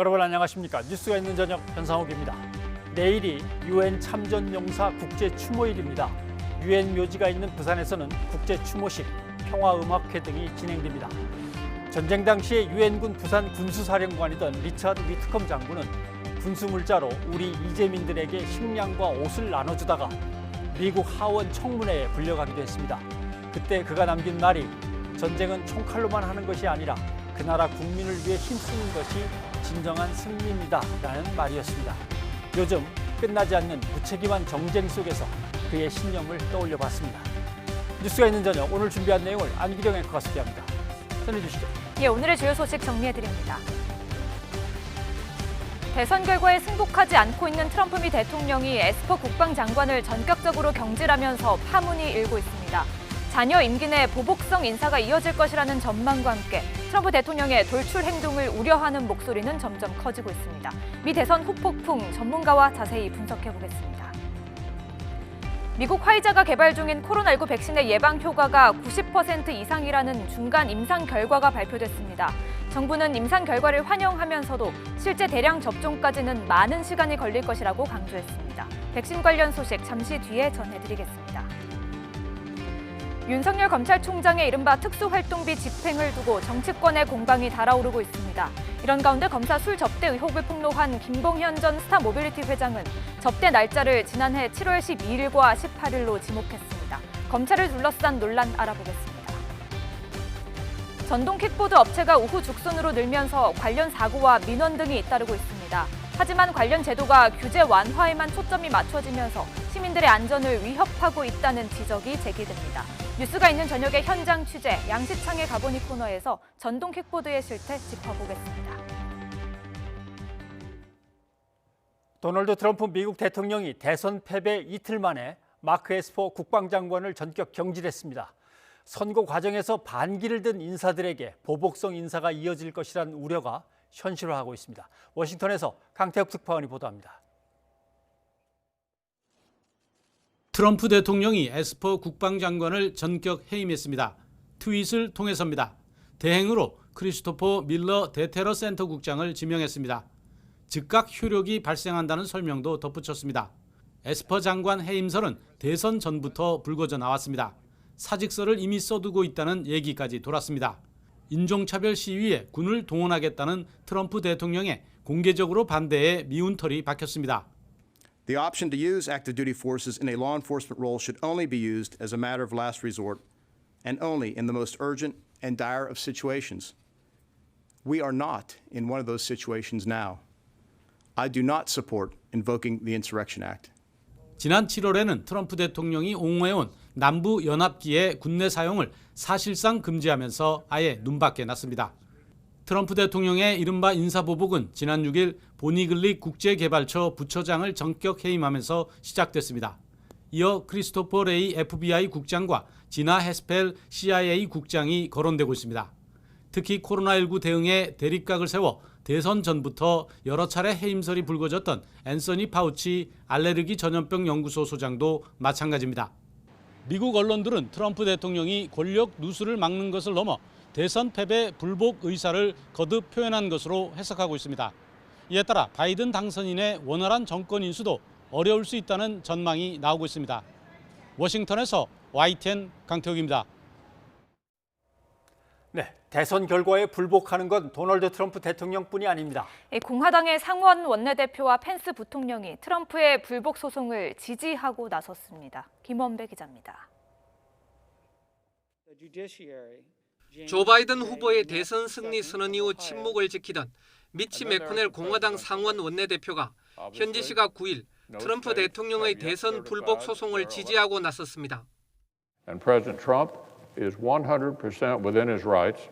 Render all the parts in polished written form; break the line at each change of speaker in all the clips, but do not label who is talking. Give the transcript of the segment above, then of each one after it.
여러분 안녕하십니까? 뉴스가 있는 저녁 변상욱입니다. 내일이 유엔 참전용사 국제추모일입니다. 유엔 묘지가 있는 부산에서는 국제추모식, 평화음악회 등이 진행됩니다. 전쟁 당시에 유엔군 부산 군수사령관이던 리처드 위트컴 장군은 군수물자로 우리 이재민들에게 식량과 옷을 나눠주다가 미국 하원 청문회에 불려가기도 했습니다. 그때 그가 남긴 말이 전쟁은 총칼로만 하는 것이 아니라 그 나라 국민을 위해 힘쓰는 것이 진정한 승리입니다 라는 말이었습니다. 요즘 끝나지 않는 무책임한 정쟁 속에서 그의 신념을 떠올려 봤습니다. 뉴스가 있는 저녁, 오늘 준비한 내용을 안기령 앵커가 소개합니다. 전해주시죠.
예, 오늘의 주요 소식 정리해드립니다. 대선 결과에 승복하지 않고 있는 트럼프 미 대통령이 에스퍼 국방장관을 전격적으로 경질하면서 파문이 일고 있습니다. 자녀 임기 내 보복성 인사가 이어질 것이라는 전망과 함께 트럼프 대통령의 돌출 행동을 우려하는 목소리는 점점 커지고 있습니다. 미 대선 후폭풍 전문가와 자세히 분석해보겠습니다. 미국 화이자가 개발 중인 코로나19 백신의 예방 효과가 90% 이상이라는 중간 임상 결과가 발표됐습니다. 정부는 임상 결과를 환영하면서도 실제 대량 접종까지는 많은 시간이 걸릴 것이라고 강조했습니다. 백신 관련 소식 잠시 뒤에 전해드리겠습니다. 윤석열 검찰총장의 이른바 특수활동비 집행을 두고 정치권의 공방이 달아오르고 있습니다. 이런 가운데 검사 술 접대 의혹을 폭로한 김봉현 전 스타모빌리티 회장은 접대 날짜를 지난해 7월 12일과 18일로 지목했습니다. 검찰을 둘러싼 논란 알아보겠습니다. 전동 킥보드 업체가 우후 죽순으로 늘면서 관련 사고와 민원 등이 잇따르고 있습니다. 하지만 관련 제도가 규제 완화에만 초점이 맞춰지면서 시민들의 안전을 위협하고 있다는 지적이 제기됩니다. 뉴스가 있는 저녁의 현장 취재, 양시창의 가보니 코너에서 전동 킥보드의 실태 짚어보겠습니다.
도널드 트럼프 미국 대통령이 대선 패배 이틀 만에 마크 에스퍼 국방장관을 전격 경질했습니다. 선거 과정에서 반기를 든 인사들에게 보복성 인사가 이어질 것이라는 우려가 현실화하고 있습니다. 워싱턴에서 강태욱 특파원이 보도합니다.
트럼프 대통령이 에스퍼 국방장관을 전격 해임했습니다. 트윗을 통해서입니다. 대행으로 크리스토퍼 밀러 대테러 센터 국장을 지명했습니다. 즉각 효력이 발생한다는 설명도 덧붙였습니다. 에스퍼 장관 해임설은 대선 전부터 불거져 나왔습니다. 사직서를 이미 써두고 있다는 얘기까지 돌았습니다. 인종차별 시위에 군을 동원하겠다는 트럼프 대통령의 공개적으로 반대에 미운털이 박혔습니다.
The option to use active duty forces in a law enforcement role should only be used as a matter of last resort and only in the most urgent and dire of situations. We are not in one of those situations now. I do not support invoking the Insurrection Act.
지난 7월에는 트럼프 대통령이 옹호해온 남부 연합기의 군내 사용을 사실상 금지하면서 아예 눈밖에 났습니다. 트럼프 대통령의 이른바 인사보복은 지난 6일 보니글릭 국제개발처 부처장을 전격 해임하면서 시작됐습니다. 이어 크리스토퍼 레이 FBI 국장과 지나 헤스펠 CIA 국장이 거론되고 있습니다. 특히 코로나19 대응에 대립각을 세워 대선 전부터 여러 차례 해임설이 불거졌던 앤서니 파우치 알레르기 전염병 연구소 소장도 마찬가지입니다. 미국 언론들은 트럼프 대통령이 권력 누수를 막는 것을 넘어 대선 패배 불복 의사를 거듭 표현한 것으로 해석하고 있습니다. 이에 따라 바이든 당선인의 원활한 정권 인수도 어려울 수 있다는 전망이 나오고 있습니다. 워싱턴에서 YTN 강태욱입니다.
네, 대선 결과에 불복하는 건 도널드 트럼프 대통령뿐이 아닙니다.
공화당의 상원 원내대표와 펜스 부통령이 트럼프의 불복 소송을 지지하고 나섰습니다. 김원배 기자입니다.
조 바이든 후보의 대선 승리 선언 이후 침묵을 지키던 미치 매코넬 공화당 상원 원내대표가 현지 시각 9일 트럼프 대통령의 대선 불복 소송을 지지하고 나섰습니다.
And President Trump is 100% within his rights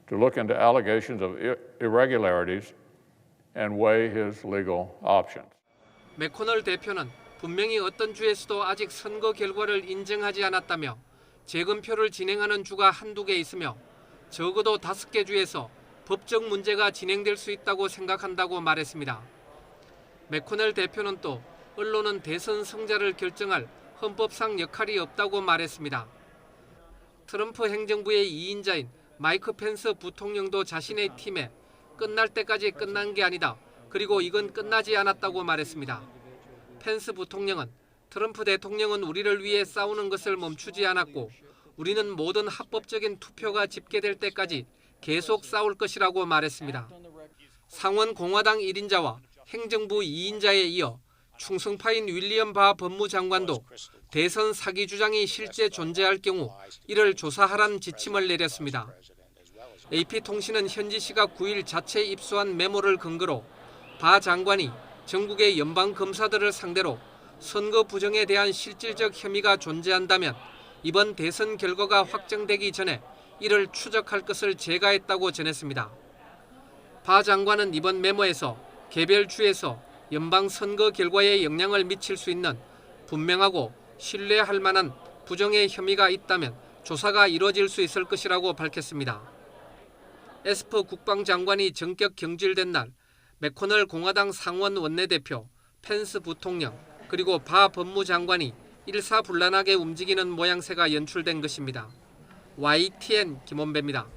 to look into allegations of irregularities and weigh his legal options.
매코넬 대표는 분명히 어떤 주에서도 아직 선거 결과를 인정하지 않았다며 재검표를 진행하는 주가 한두 개 있으며 적어도 5개 주에서 법적 문제가 진행될 수 있다고 생각한다고 말했습니다. 매코넬 대표는 또 언론은 대선 승자를 결정할 헌법상 역할이 없다고 말했습니다. 트럼프 행정부의 2인자인 마이크 펜스 부통령도 자신의 팀에 끝날 때까지 끝난 게 아니다. 그리고 이건 끝나지 않았다고 말했습니다. 펜스 부통령은 트럼프 대통령은 우리를 위해 싸우는 것을 멈추지 않았고 우리는 모든 합법적인 투표가 집계될 때까지 계속 싸울 것이라고 말했습니다. 상원 공화당 1인자와 행정부 2인자에 이어 충성파인 윌리엄 바 법무장관도 대선 사기 주장이 실제 존재할 경우 이를 조사하라는 지침을 내렸습니다. AP통신은 현지 시각 9일 자체 입수한 메모를 근거로 바 장관이 전국의 연방 검사들을 상대로 선거 부정에 대한 실질적 혐의가 존재한다면 이번 대선 결과가 확정되기 전에 이를 추적할 것을 제가했다고 전했습니다. 바 장관은 이번 메모에서 개별 주에서 연방 선거 결과에 영향을 미칠 수 있는 분명하고 신뢰할 만한 부정의 혐의가 있다면 조사가 이뤄질 수 있을 것이라고 밝혔습니다. 에스퍼 국방장관이 전격 경질된 날 맥코널 공화당 상원 원내대표, 펜스 부통령, 그리고 바 법무장관이 일사불란하게 움직이는 모양새가 연출된 것입니다. YTN 김원배입니다.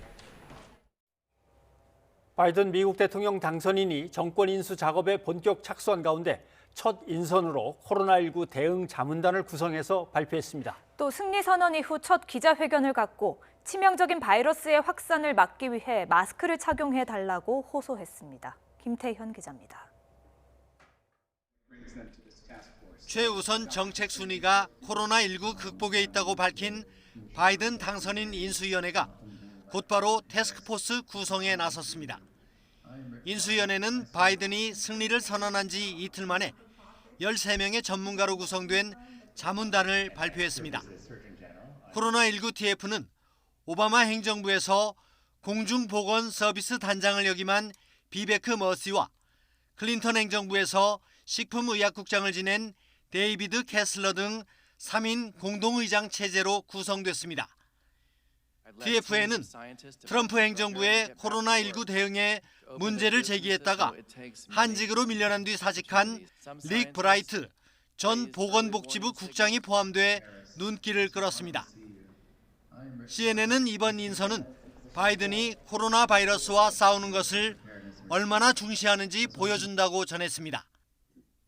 바이든 미국 대통령 당선인이 정권 인수 작업에 본격 착수한 가운데 첫 인선으로 코로나19 대응 자문단을 구성해서 발표했습니다.
또 승리 선언 이후 첫 기자회견을 갖고 치명적인 바이러스의 확산을 막기 위해 마스크를 착용해 달라고 호소했습니다. 김태현 기자입니다.
최우선 정책 순위가 코로나19 극복에 있다고 밝힌 바이든 당선인 인수위원회가 곧바로 태스크포스 구성에 나섰습니다. 인수위원회는 바이든이 승리를 선언한 지 이틀 만에 13명의 전문가로 구성된 자문단을 발표했습니다. 코로나19 TF는 오바마 행정부에서 공중보건 서비스 단장을 역임한 비베크 머시와 클린턴 행정부에서 식품의약국장을 지낸 데이비드 캐슬러 등 3인 공동의장 체제로 구성됐습니다. TF에는 트럼프 행정부의 코로나19 대응에 문제를 제기했다가 한직으로 밀려난 뒤 사직한 릭 브라이트 전 보건복지부 국장이 포함돼 눈길을 끌었습니다. CNN은 이번 인선은 바이든이 코로나 바이러스와 싸우는 것을 얼마나 중시하는지 보여준다고 전했습니다.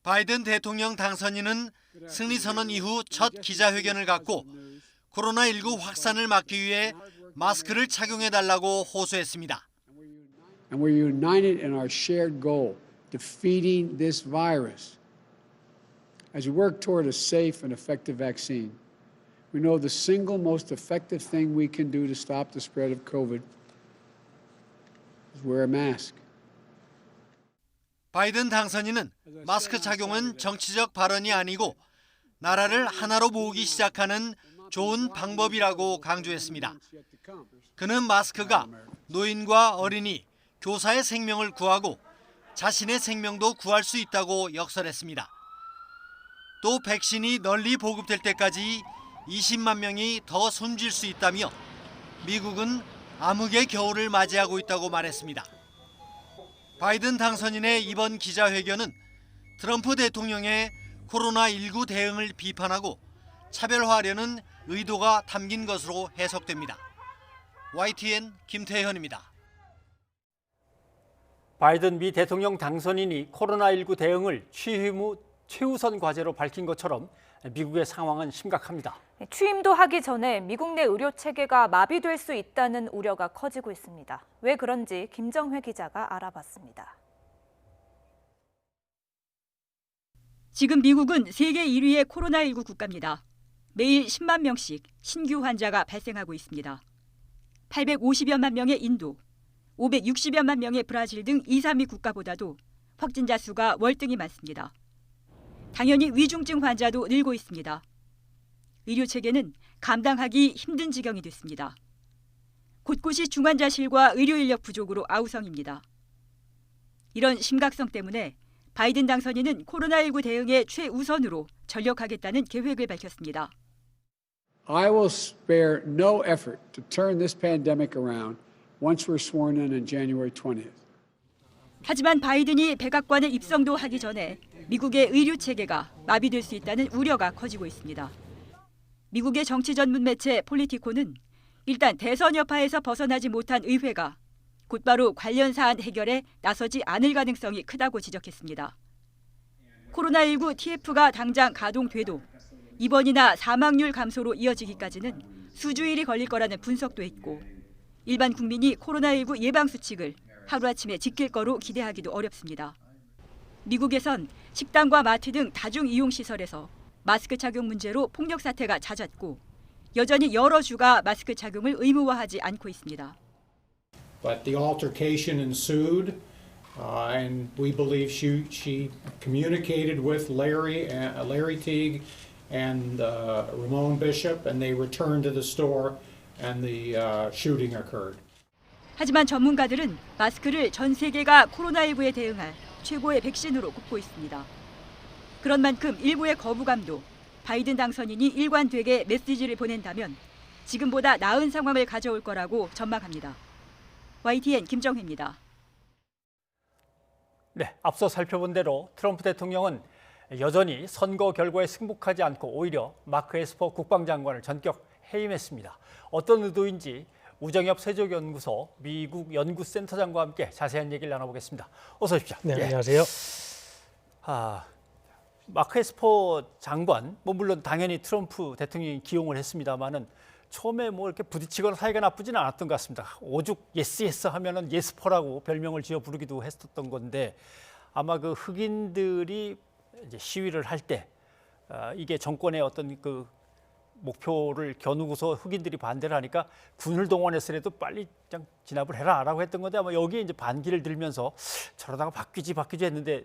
바이든 대통령 당선인은 승리 선언 이후 첫 기자회견을 갖고 코로나19 확산을 막기 위해 마스크를 착용해달라고 호소했습니다.
And we're united in our shared goal, defeating this virus. As we work toward a safe and effective vaccine, we know the single most effective thing we can do to stop the spread of COVID is wear a mask.
바이든 당선인은 마스크 착용은 정치적 발언이 아니고 나라를 하나로 모으기 시작하는 좋은 방법이라고 강조했습니다. 그는 마스크가 노인과 어린이, 교사의 생명을 구하고 자신의 생명도 구할 수 있다고 역설했습니다. 또 백신이 널리 보급될 때까지 20만 명이 더 숨질 수 있다며 미국은 암흑의 겨울을 맞이하고 있다고 말했습니다. 바이든 당선인의 이번 기자회견은 트럼프 대통령의 코로나19 대응을 비판하고 차별화하려는 의도가 담긴 것으로 해석됩니다. YTN 김태현입니다.
바이든 미 대통령 당선인이 코로나19 대응을 취임 후 최우선 과제로 밝힌 것처럼 미국의 상황은 심각합니다.
취임도 하기 전에 미국 내 의료 체계가 마비될 수 있다는 우려가 커지고 있습니다. 왜 그런지 김정회 기자가 알아봤습니다.
지금 미국은 세계 1위의 코로나19 국가입니다. 매일 10만 명씩 신규 환자가 발생하고 있습니다. 850여만 명의 인도, 560여만 명의 브라질 등 2, 3위 국가보다도 확진자 수가 월등히 많습니다. 당연히 위중증 환자도 늘고 있습니다. 의료 체계는 감당하기 힘든 지경이 됐습니다. 곳곳이 중환자실과 의료 인력 부족으로 아우성입니다. 이런 심각성 때문에 바이든 당선인은 코로나19 대응에 최우선으로 전력하겠다는 계획을 밝혔습니다.
I will spare no effort to turn this pandemic around once we're sworn in January 20th.
하지만 바이든이 백악관에 입성도 하기 전에 미국의 의료 체계가 마비될 수 있다는 우려가 커지고 있습니다. 미국의 정치 전문 매체 폴리티코는 일단 대선 여파에서 벗어나지 못한 의회가 곧바로 관련 사안 해결에 나서지 않을 가능성이 크다고 지적했습니다. 코로나19 TF가 당장 가동돼도 입원이나 사망률 감소로 이어지기까지는 수주일이 걸릴 거라는 분석도 있고 일반 국민이 코로나19 예방 수칙을 하루아침에 지킬 거로 기대하기도 어렵습니다. 미국에선 식당과 마트 등 다중이용시설에서 마스크 착용 문제로 폭력 사태가 잦았고 여전히 여러 주가 마스크 착용을 의무화하지 않고 있습니다.
But the altercation ensued, and we believe she communicated with Larry Teague and Ramon Bishop, and they returned to the store, and the shooting occurred.
하지만 전문가들은 마스크를 전 세계가 코로나19에 대응할 최고의 백신으로 꼽고 있습니다. 그런 만큼 일부의 거부감도 바이든 당선인이 일관되게 메시지를 보낸다면 지금보다 나은 상황을 가져올 거라고 전망합니다. YTN 김정혜입니다.
네, 앞서 살펴본 대로 트럼프 대통령은 여전히 선거 결과에 승복하지 않고 오히려 마크 에스퍼 국방장관을 전격 해임했습니다. 어떤 의도인지 우정엽 세종연구소 미국 연구센터장과 함께 자세한 얘기를 나눠보겠습니다. 어서 오십시오.
네, 안녕하세요.
마크 에스퍼 장관, 물론 당연히 트럼프 대통령이 기용을 했습니다만은 처음에 이렇게 부딪히거나 사이가 나쁘지는 않았던 것 같습니다. 오죽 예스 하면은 예스퍼라고 별명을 지어 부르기도 했었던 건데 아마 그 흑인들이 이제 시위를 할 때 이게 정권의 어떤 그 목표를 겨누고서 흑인들이 반대를 하니까 군을 동원해서라도 빨리 그냥 진압을 해라라고 했던 건데 아마 여기에 이제 반기를 들면서 저러다가 바뀌지 했는데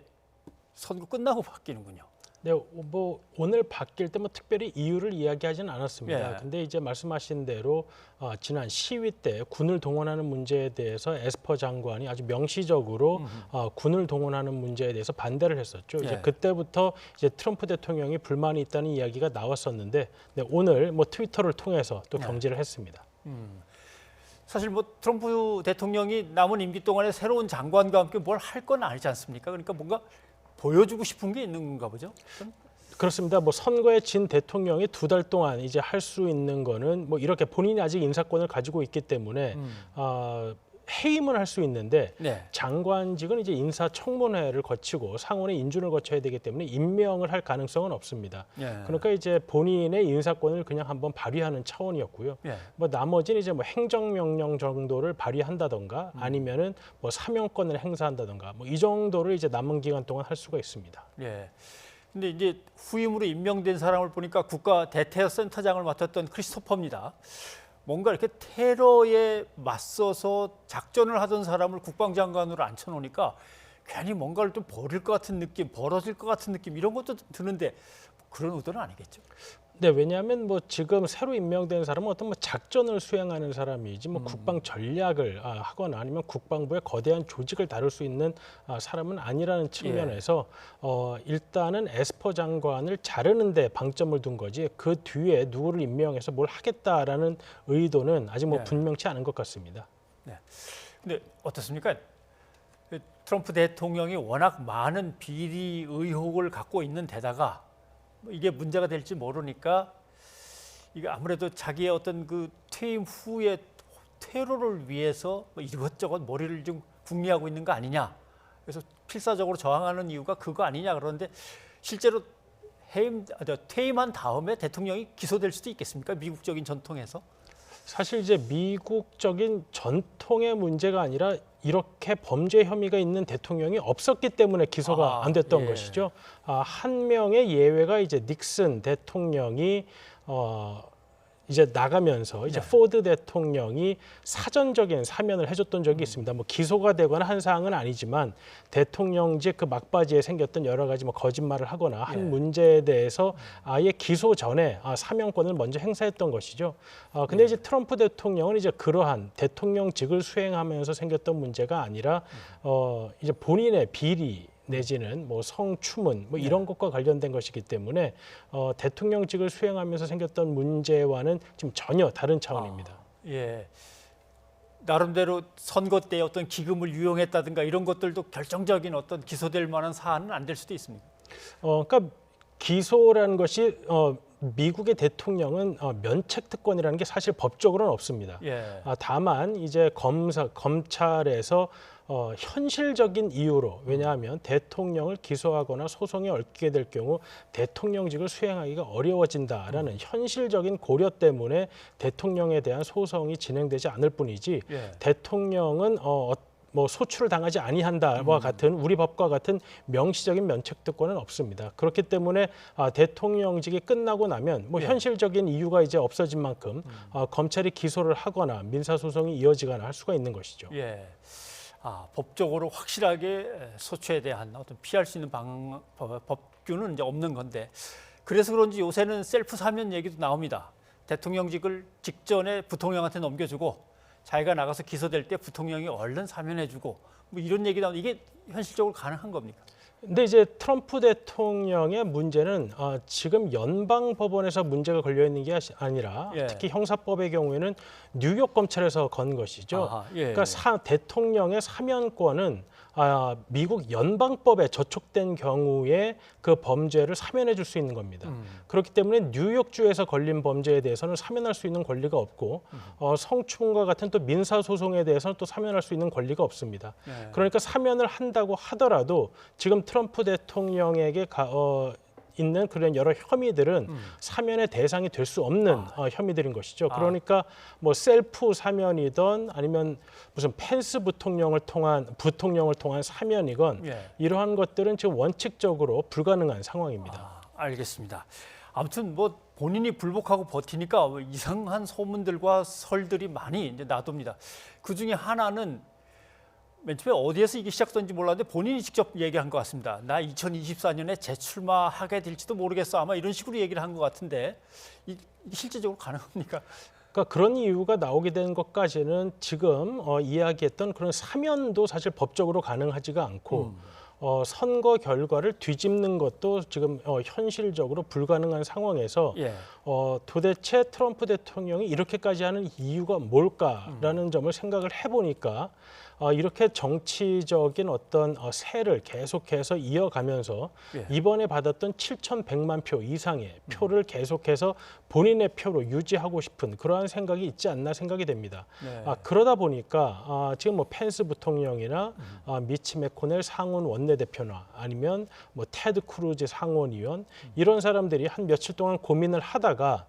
선거 끝나고 바뀌는군요.
네, 오늘 바뀔 때 특별히 이유를 이야기하지는 않았습니다.
예.
근데 이제 말씀하신 대로 지난 시위 때 군을 동원하는 문제에 대해서 에스퍼 장관이 아주 명시적으로 군을 동원하는 문제에 대해서 반대를 했었죠. 이제
예.
그때부터 이제 트럼프 대통령이 불만이 있다는 이야기가 나왔었는데 네, 오늘 트위터를 통해서 또 경질을 했습니다.
사실 트럼프 대통령이 남은 임기 동안에 새로운 장관과 함께 뭘 할 건 아니지 않습니까? 그러니까 뭔가 보여주고 싶은 게 있는 건가 보죠?
그렇습니다. 선거에 진 대통령이 2달 동안 이제 할 수 있는 거는 이렇게 본인이 아직 인사권을 가지고 있기 때문에 해임을 할 수 있는데
네.
장관직은 이제 인사청문회를 거치고 상원의 인준을 거쳐야 되기 때문에 임명을 할 가능성은 없습니다.
예.
그러니까 이제 본인의 인사권을 그냥 한번 발휘하는 차원이었고요.
예.
나머지는 이제 행정명령 정도를 발휘한다던가 아니면은 사명권을 행사한다던가 이 정도를 이제 남은 기간 동안 할 수가 있습니다.
예. 근데 이제 후임으로 임명된 사람을 보니까 국가 대테러 센터장을 맡았던 크리스토퍼입니다. 뭔가 이렇게 테러에 맞서서 작전을 하던 사람을 국방장관으로 앉혀놓으니까 괜히 뭔가를 좀 벌일 것 같은 느낌, 벌어질 것 같은 느낌 이런 것도 드는데 그런 의도는 아니겠죠?
네, 왜냐하면 지금 새로 임명된 사람은 어떤 작전을 수행하는 사람이지 국방 전략을 하거나 아니면 국방부의 거대한 조직을 다룰 수 있는 사람은 아니라는 측면에서 일단은 에스퍼 장관을 자르는데 방점을 둔 거지 그 뒤에 누구를 임명해서 뭘 하겠다라는 의도는 아직 분명치 않은 것 같습니다.
네. 근데 어떻습니까? 트럼프 대통령이 워낙 많은 비리 의혹을 갖고 있는 데다가 이게 문제가 될지 모르니까 이게 아무래도 자기의 어떤 그 퇴임 후에 퇴로를 위해서 이것저것 머리를 좀 궁리하고 있는 거 아니냐. 그래서 필사적으로 저항하는 이유가 그거 아니냐 그러는데 실제로 퇴임한 다음에 대통령이 기소될 수도 있겠습니까? 미국적인 전통에서?
사실 이제 미국적인 전통의 문제가 아니라 이렇게 범죄 혐의가 있는 대통령이 없었기 때문에 기소가 안 됐던 것이죠. 한 명의 예외가 이제 닉슨 대통령이 이제 나가면서 이제 포드 대통령이 사전적인 사면을 해줬던 적이 있습니다. 기소가 되거나 한 사항은 아니지만 대통령직 그 막바지에 생겼던 여러 가지 거짓말을 하거나 한 문제에 대해서 아예 기소 전에 사면권을 먼저 행사했던 것이죠. 근데 이제 트럼프 대통령은 이제 그러한 대통령직을 수행하면서 생겼던 문제가 아니라 이제 본인의 비리 내지는 성추문 이런 것과 관련된 것이기 때문에 대통령직을 수행하면서 생겼던 문제와는 지금 전혀 다른 차원입니다.
예. 나름대로 선거 때 어떤 기금을 유용했다든가 이런 것들도 결정적인 어떤 기소될 만한 사안은 안 될 수도 있습니다.
그러니까 기소라는 것이 미국의 대통령은 면책 특권이라는 게 사실 법적으로는 없습니다.
예.
다만 이제 검찰에서 현실적인 이유로, 왜냐하면 대통령을 기소하거나 소송에 얽히게 될 경우 대통령직을 수행하기가 어려워진다라는 현실적인 고려 때문에 대통령에 대한 소송이 진행되지 않을 뿐이지
예.
대통령은 뭐 소출을 당하지 아니한다와 같은 우리 법과 같은 명시적인 면책 특권은 없습니다. 그렇기 때문에 대통령직이 끝나고 나면 뭐
예.
현실적인 이유가 이제 없어진 만큼 검찰이 기소를 하거나 민사 소송이 이어지거나 할 수가 있는 것이죠.
예. 법적으로 확실하게 소추에 대한 어떤 피할 수 있는 법규는 이제 없는 건데, 그래서 그런지 요새는 셀프 사면 얘기도 나옵니다. 대통령직을 직전에 부통령한테 넘겨주고 자기가 나가서 기소될 때 부통령이 얼른 사면해주고 뭐 이런 얘기 나오는데 이게 현실적으로 가능한 겁니까?
근데 이제 트럼프 대통령의 문제는 지금 연방 법원에서 문제가 걸려 있는 게 아니라
예.
특히 형사법의 경우에는 뉴욕 검찰에서 건 것이죠.
아하, 예,
그러니까 대통령의 사면권은 미국 연방법에 저촉된 경우에 그 범죄를 사면해 줄 수 있는 겁니다. 그렇기 때문에 뉴욕주에서 걸린 범죄에 대해서는 사면할 수 있는 권리가 없고 성추문과 같은 또 민사 소송에 대해서는 또 사면할 수 있는 권리가 없습니다.
예.
그러니까 사면을 한다고 하더라도 지금 트럼프 대통령에게 있는 그런 여러 혐의들은 사면의 대상이 될 수 없는 혐의들인 것이죠. 그러니까 뭐 셀프 사면이든 아니면 무슨 펜스 부통령을 통한 사면이건
예.
이러한 것들은 지금 원칙적으로 불가능한 상황입니다.
알겠습니다. 아무튼 뭐 본인이 불복하고 버티니까 이상한 소문들과 설들이 많이 이제 나돕니다. 그 중에 하나는 맨 처음에 어디에서 이게 시작된지 몰랐는데 본인이 직접 얘기한 것 같습니다. 나 2024년에 재출마하게 될지도 모르겠어. 아마 이런 식으로 얘기를 한 것 같은데 이게 실제적으로 가능합니까?
그러니까 그런 이유가 나오게 된 것까지는 지금 이야기했던 그런 사면도 사실 법적으로 가능하지가 않고 선거 결과를 뒤집는 것도 지금 현실적으로 불가능한 상황에서
예.
도대체 트럼프 대통령이 이렇게까지 하는 이유가 뭘까라는 점을 생각을 해보니까 이렇게 정치적인 어떤 세를 계속해서 이어가면서
예.
이번에 받았던 7,100만 표 이상의 표를 계속해서 본인의 표로 유지하고 싶은 그러한 생각이 있지 않나 생각이 됩니다.
네.
그러다 보니까 지금 뭐 펜스 부통령이나 미치 매코넬 상원 원내대표나 아니면 뭐 테드 크루즈 상원의원 이런 사람들이 한 며칠 동안 고민을 하다가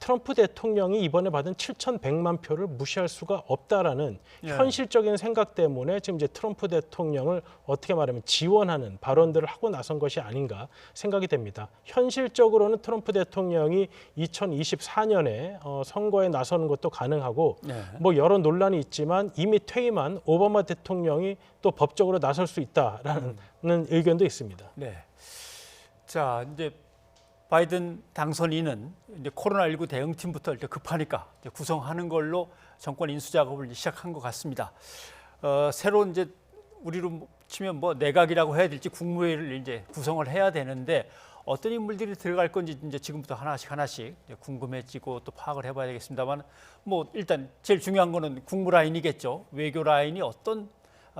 트럼프 대통령이 이번에 받은 7,100만 표를 무시할 수가 없다라는
예.
현실적인 생각 때문에 지금 이제 트럼프 대통령을 어떻게 말하면 지원하는 발언들을 하고 나선 것이 아닌가 생각이 됩니다. 현실적으로는 트럼프 대통령이 2024년에 선거에 나서는 것도 가능하고
네.
뭐 여러 논란이 있지만 이미 퇴임한 오바마 대통령이 또 법적으로 나설 수 있다라는 의견도 있습니다.
네. 자, 이제 바이든 당선인은 이제 코로나19 대응팀부터 일단 급하니까 이제 구성하는 걸로 정권 인수 작업을 시작한 것 같습니다. 새로 이제 우리로 치면 뭐 내각이라고 해야 될지 국무회의를 이제 구성을 해야 되는데 어떤 인물들이 들어갈 건지 이제 지금부터 하나씩 이제 궁금해지고 또 파악을 해봐야 되겠습니다만 뭐 일단 제일 중요한 거는 국무 라인이겠죠. 외교 라인이 어떤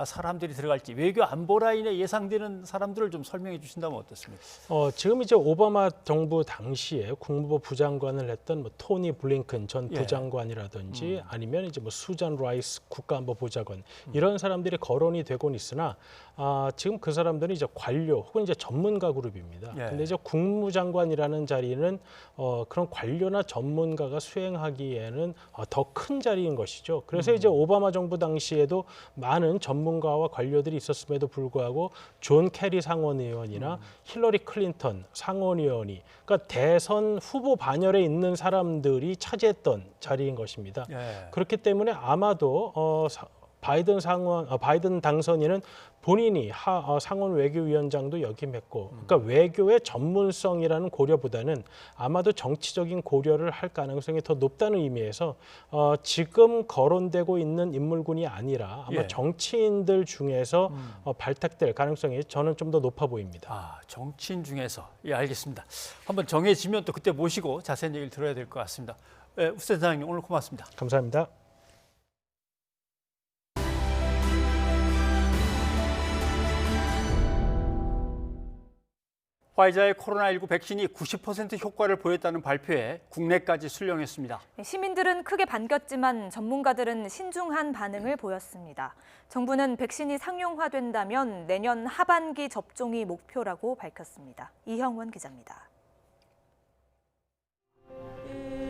사람들이 들어갈지 외교 안보 라인에 예상되는 사람들을 좀 설명해 주신다면 어떻습니까?
지금 이제 오바마 정부 당시에 국무부 부장관을 했던 뭐 토니 블링컨 전
예.
부장관이라든지 아니면 이제 뭐 수잔 라이스 국가안보보좌관 이런 사람들이 거론이 되곤 있으나 지금 그 사람들은 이제 관료 혹은 이제 전문가 그룹입니다.
예.
근데 이제 국무장관이라는 자리는 그런 관료나 전문가가 수행하기에는 더 큰 자리인 것이죠. 그래서 이제 오바마 정부 당시에도 많은 전문가와 관료들이 있었음에도 불구하고 존 캐리 상원의원이나 힐러리 클린턴 상원의원이 그러니까 대선 후보 반열에 있는 사람들이 차지했던 자리인 것입니다.
예.
그렇기 때문에 아마도 바이든 당선인은 본인이 상원 외교위원장도 역임했고, 그러니까 외교의 전문성이라는 고려보다는 아마도 정치적인 고려를 할 가능성이 더 높다는 의미에서 지금 거론되고 있는 인물군이 아니라 아마
예.
정치인들 중에서 발탁될 가능성이 저는 좀 더 높아 보입니다.
정치인 중에서 예, 알겠습니다. 한번 정해지면 또 그때 모시고 자세한 얘기를 들어야 될 것 같습니다. 예, 우 센터장님 오늘 고맙습니다.
감사합니다.
화이자의 코로나19 백신이 90% 효과를 보였다는 발표에 국내까지 술렁했습니다.
시민들은 크게 반겼지만 전문가들은 신중한 반응을 보였습니다. 정부는 백신이 상용화된다면 내년 하반기 접종이 목표라고 밝혔습니다. 이형원 기자입니다.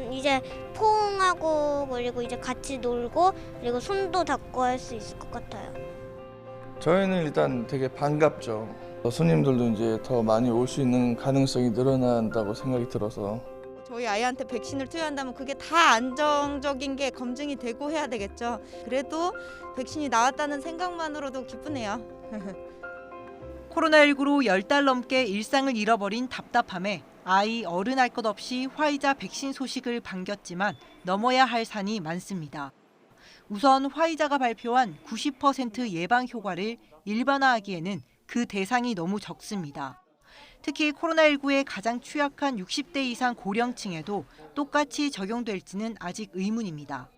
이제 포옹하고 그리고 이제 같이 놀고 그리고 손도 닦고 할 수 있을 것 같아요.
저희는 일단 되게 반갑죠. 손님들도 이제 더 많이 올 수 있는 가능성이 늘어난다고 생각이 들어서.
저희 아이한테 백신을 투여한다면 그게 다 안정적인 게 검증이 되고 해야 되겠죠. 그래도 백신이 나왔다는 생각만으로도 기쁘네요.
코로나19로 10달 넘게 일상을 잃어버린 답답함에 아이, 어른 할 것 없이 화이자 백신 소식을 반겼지만 넘어야 할 산이 많습니다. 우선 화이자가 발표한 90% 예방 효과를 일반화하기에는 그 대상이 너무 적습니다. 특히 코로나19에 가장 취약한 60대 이상 고령층에도 똑같이 적용될지는 아직 의문입니다.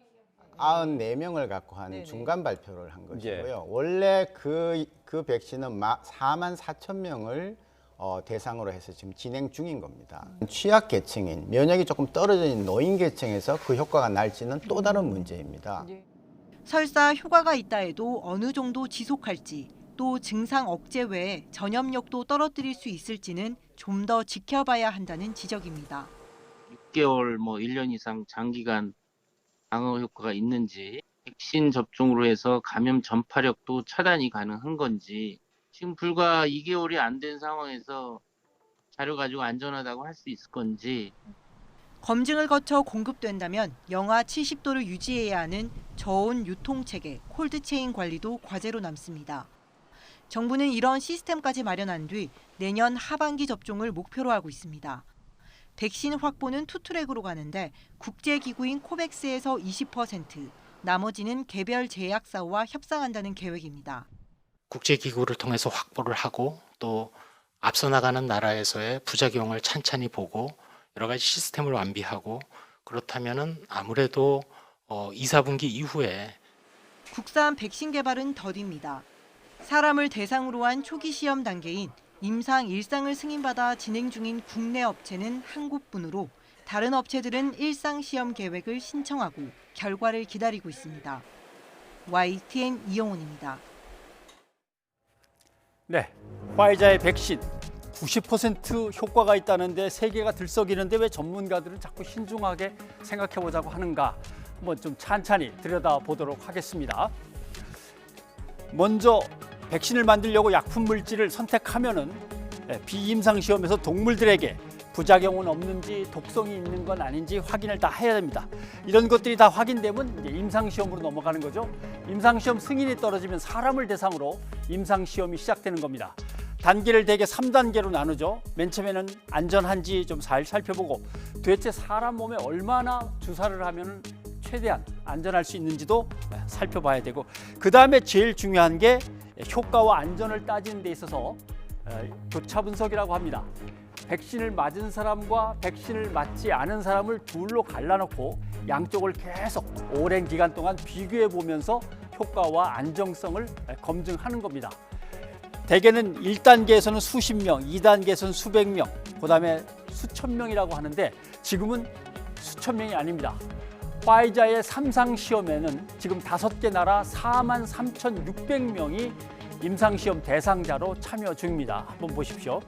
94명을 갖고 한 중간 발표를 한 것이고요. 원래 그 백신은 4만 4천 명을 대상으로 해서 지금 진행 중인 겁니다. 취약계층인, 면역이 조금 떨어진 노인계층에서 그 효과가 날지는 또 다른 문제입니다.
설사 효과가 있다 해도 어느 정도 지속할지, 또 증상 억제 외에 전염력도 떨어뜨릴 수 있을지는 좀 더 지켜봐야 한다는 지적입니다.
6개월, 1년 이상 장기간 방어 효과가 있는지, 백신 접종으로 해서 감염 전파력도 차단이 가능한 건지, 지금 불과 2개월이 안 된 상황에서 자료 가지고 안전하다고 할 수 있을 건지.
검증을 거쳐 공급된다면 영하 70도를 유지해야 하는 저온 유통체계, 콜드체인 관리도 과제로 남습니다. 정부는 이런 시스템까지 마련한 뒤 내년 하반기 접종을 목표로 하고 있습니다. 백신 확보는 투트랙으로 가는데 국제기구인 코백스에서 20%, 나머지는 개별 제약사와 협상한다는 계획입니다.
국제기구를 통해서 확보를 하고 또 앞서 나가는 나라에서의 부작용을 찬찬히 보고 여러 가지 시스템을 완비하고 그렇다면은 아무래도 2, 4분기 이후에
국산 백신 개발은 더딥니다. 사람을 대상으로 한 초기 시험 단계인 임상 1상을 승인받아 진행 중인 국내 업체는 한 곳뿐으로 다른 업체들은 일상 시험 계획을 신청하고 결과를 기다리고 있습니다. YTN 이영훈입니다.
네, 화이자의 백신 90% 효과가 있다는데 세계가 들썩이는데 왜 전문가들은 자꾸 신중하게 생각해보자고 하는가? 한번 좀 찬찬히 들여다보도록 하겠습니다. 먼저 백신을 만들려고 약품 물질을 선택하면은 비임상 시험에서 동물들에게 부작용은 없는지 독성이 있는 건 아닌지 확인을 다 해야 됩니다. 이런 것들이 다 확인되면 이제 임상 시험으로 넘어가는 거죠. 임상 시험 승인이 떨어지면 사람을 대상으로 임상 시험이 시작되는 겁니다. 단계를 대개 3단계로 나누죠. 맨 처음에는 안전한지 좀 잘 살펴보고 도대체 사람 몸에 얼마나 주사를 하면 최대한 안전할 수 있는지도 살펴봐야 되고 그다음에 제일 중요한 게 효과와 안전을 따지는 데 있어서 교차 분석이라고 합니다. 백신을 맞은 사람과 백신을 맞지 않은 사람을 둘로 갈라놓고 양쪽을 계속 오랜 기간 동안 비교해 보면서 효과와 안정성을 검증하는 겁니다. 대개는 1단계에서는 수십 명, 2단계에서는 수백 명, 그다음에 수천 명이라고 하는데 지금은 수천 명이 아닙니다. 화이자의 3상 시험에는 지금 5개 나라 43,600명이 임상시험 대상자로 참여 중입니다. 한번 보십시오.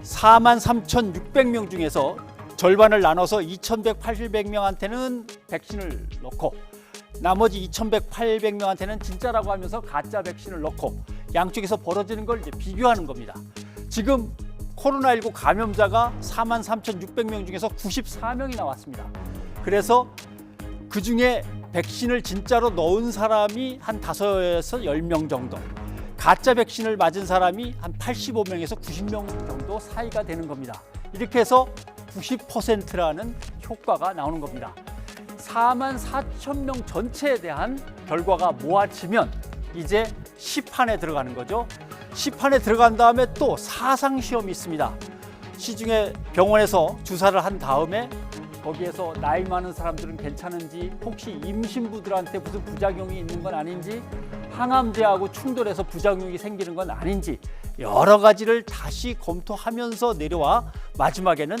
43,600명 중에서 절반을 나눠서 2,100명한테는 백신을 넣고 나머지 2,100명한테는 진짜라고 하면서 가짜 백신을 넣고 양쪽에서 벌어지는 걸 이제 비교하는 겁니다. 지금 코로나19 감염자가 43,600명 중에서 94명이 나왔습니다. 그래서 그중에 백신을 진짜로 넣은 사람이 한 5에서 10명 정도, 가짜 백신을 맞은 사람이 한 85명에서 90명 정도 사이가 되는 겁니다. 이렇게 해서 90%라는 효과가 나오는 겁니다. 44,000명 전체에 대한 결과가 모아지면 이제 시판에 들어가는 거죠. 시판에 들어간 다음에 또 사상시험이 있습니다. 시중에 병원에서 주사를 한 다음에 거기에서 나이 많은 사람들은 괜찮은지 혹시 임신부들한테 무슨 부작용이 있는 건 아닌지 항암제하고 충돌해서 부작용이 생기는 건 아닌지 여러 가지를 다시 검토하면서 내려와 마지막에는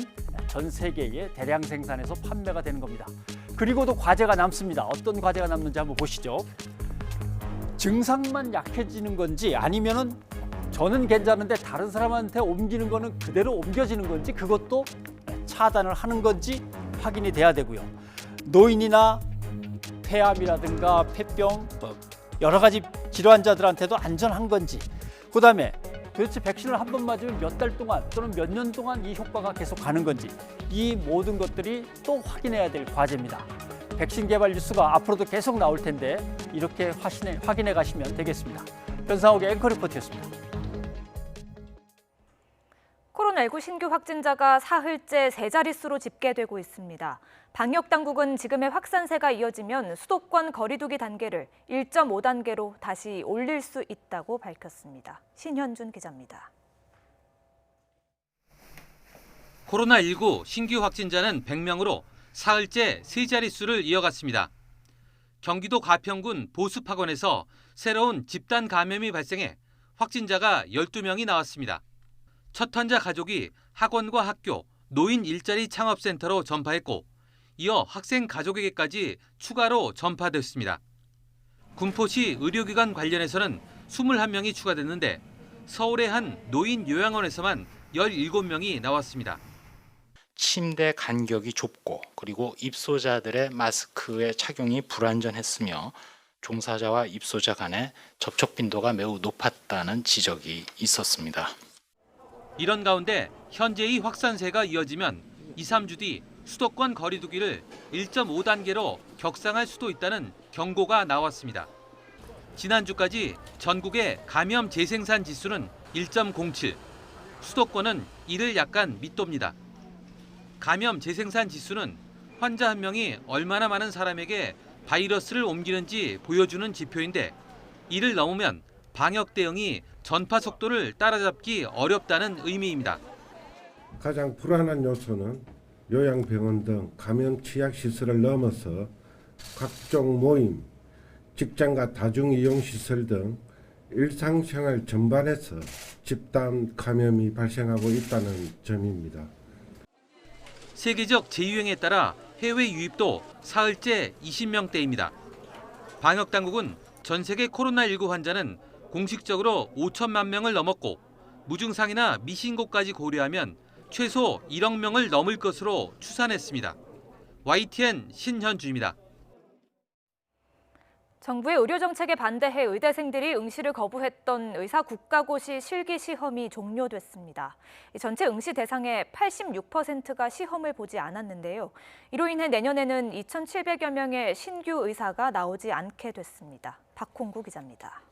전 세계에 대량 생산해서 판매가 되는 겁니다. 그리고도 과제가 남습니다. 어떤 과제가 남는지 한번 보시죠. 증상만 약해지는 건지 아니면은 저는 괜찮은데 다른 사람한테 옮기는 거는 그대로 옮겨지는 건지 그것도 차단을 하는 건지 확인이 돼야 되고요. 노인이나 폐암이라든가 폐병 여러 가지 질환자들한테도 안전한 건지 그다음에 도대체 백신을 한 번 맞으면 몇 달 동안 또는 몇 년 동안 이 효과가 계속 가는 건지 이 모든 것들이 또 확인해야 될 과제입니다. 백신 개발 뉴스가 앞으로도 계속 나올 텐데 이렇게 확인해 가시면 되겠습니다. 변상욱의 앵커 리포트였습니다.
코로나19 신규 확진자가 사흘째 세 자릿수로 집계되고 있습니다. 방역당국은 지금의 확산세가 이어지면 수도권 거리두기 단계를 1.5단계로 다시 올릴 수 있다고 밝혔습니다. 신현준 기자입니다.
코로나19 신규 확진자는 100명으로 사흘째 세 자릿수를 이어갔습니다. 경기도 가평군 보습학원에서 새로운 집단 감염이 발생해 확진자가 12명이 나왔습니다. 첫 환자 가족이 학원과 학교, 노인 일자리 창업센터로 전파했고 이어 학생 가족에게까지 추가로 전파됐습니다. 군포시 의료기관 관련해서는 21명이 추가됐는데 서울의 한 노인 요양원에서만 17명이 나왔습니다.
침대 간격이 좁고 그리고 입소자들의 마스크의 착용이 불안전했으며 종사자와 입소자 간의 접촉 빈도가 매우 높았다는 지적이 있었습니다.
이런 가운데 현재의 확산세가 이어지면 2, 3주 뒤 수도권 거리두기를 1.5단계로 격상할 수도 있다는 경고가 나왔습니다. 지난주까지 전국의 감염 재생산 지수는 1.07, 수도권은 이를 약간 밑돕니다. 감염 재생산 지수는 환자 한 명이 얼마나 많은 사람에게 바이러스를 옮기는지 보여주는 지표인데 이를 넘으면 방역 대응이 전파 속도를 따라잡기 어렵다는 의미입니다.
가장 불안한 요소는 요양병원 등 감염 취약시설을 넘어서 각종 모임, 직장과 다중이용시설 등 일상생활 전반에서 집단 감염이 발생하고 있다는 점입니다.
세계적 재유행에 따라 해외 유입도 사흘째 20명대입니다. 방역당국은 전 세계 코로나19 환자는 공식적으로 5천만 명을 넘었고 무증상이나 미신고까지 고려하면 최소 1억 명을 넘을 것으로 추산했습니다. YTN 신현주입니다.
정부의 의료 정책에 반대해 의대생들이 응시를 거부했던 의사 국가고시 실기 시험이 종료됐습니다. 전체 응시 대상의 86%가 시험을 보지 않았는데요. 이로 인해 내년에는 2,700여 명의 신규 의사가 나오지 않게 됐습니다. 박홍구 기자입니다.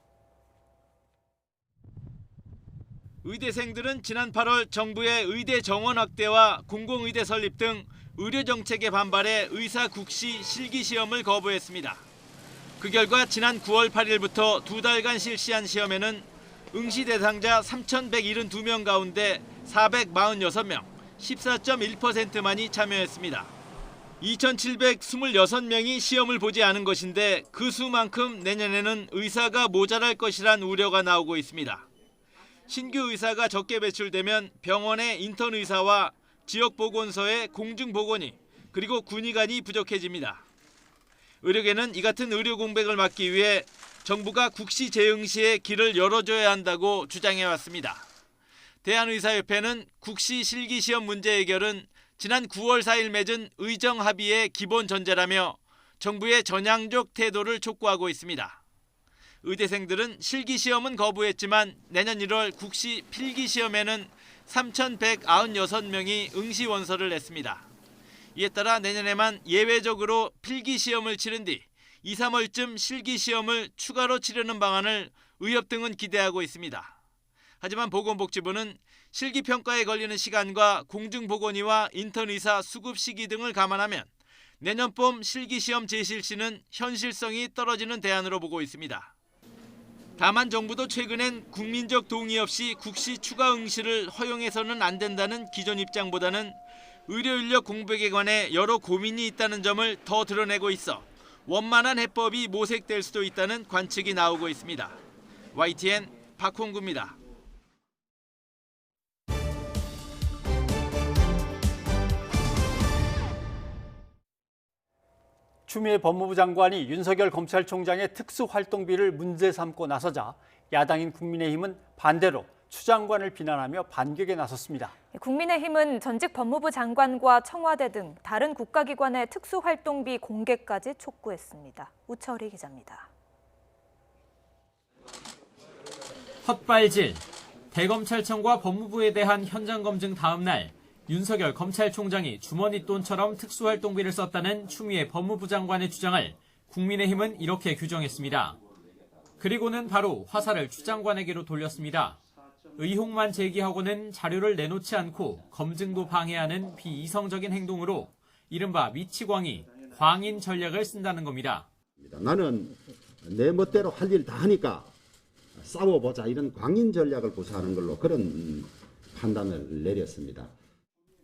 의대생들은 지난 8월 정부의 의대 정원 확대와 공공의대 설립 등 의료 정책에 반발해 의사 국시 실기 시험을 거부했습니다. 그 결과 지난 9월 8일부터 2달간 실시한 시험에는 응시 대상자 3,172명 가운데 446명, 14.1%만이 참여했습니다. 2,726명이 시험을 보지 않은 것인데 그 수만큼 내년에는 의사가 모자랄 것이란 우려가 나오고 있습니다. 신규 의사가 적게 배출되면 병원의 인턴 의사와 지역보건소의 공중보건의 그리고 군의관이 부족해집니다. 의료계는 이 같은 의료 공백을 막기 위해 정부가 국시 재응시의 길을 열어줘야 한다고 주장해왔습니다. 대한의사협회는 국시 실기시험 문제 해결은 지난 9월 4일 맺은 의정 합의의 기본 전제라며 정부의 전향적 태도를 촉구하고 있습니다. 의대생들은 실기시험은 거부했지만 내년 1월 국시 필기시험에는 3,196명이 응시 원서를 냈습니다. 이에 따라 내년에만 예외적으로 필기시험을 치른 뒤 2, 3월쯤 실기시험을 추가로 치르는 방안을 의협 등은 기대하고 있습니다. 하지만 보건복지부는 실기평가에 걸리는 시간과 공중보건의와 인턴의사 수급 시기 등을 감안하면 내년 봄 실기시험 재실시는 현실성이 떨어지는 대안으로 보고 있습니다. 다만 정부도 최근엔 국민적 동의 없이 국시 추가 응시를 허용해서는 안 된다는 기존 입장보다는 의료인력 공백에 관해 여러 고민이 있다는 점을 더 드러내고 있어 원만한 해법이 모색될 수도 있다는 관측이 나오고 있습니다. YTN 박홍구입니다.
추미애 법무부 장관이 윤석열 검찰총장의 특수활동비를 문제 삼고 나서자 야당인 국민의힘은 반대로 추 장관을 비난하며 반격에 나섰습니다.
국민의힘은 전직 법무부 장관과 청와대 등 다른 국가기관의 특수활동비 공개까지 촉구했습니다. 우철희 기자입니다.
헛발질, 대검찰청과 법무부에 대한 현장 검증 다음 날 윤석열 검찰총장이 주머니 돈처럼 특수활동비를 썼다는 추미애 법무부 장관의 주장을 국민의힘은 이렇게 규정했습니다. 그리고는 바로 화살을 추 장관에게로 돌렸습니다. 의혹만 제기하고는 자료를 내놓지 않고 검증도 방해하는 비이성적인 행동으로 이른바 미치광이, 광인 전략을 쓴다는 겁니다.
나는 내 멋대로 할 일 다 하니까 싸워보자 이런 광인 전략을 구사하는 걸로 그런 판단을 내렸습니다.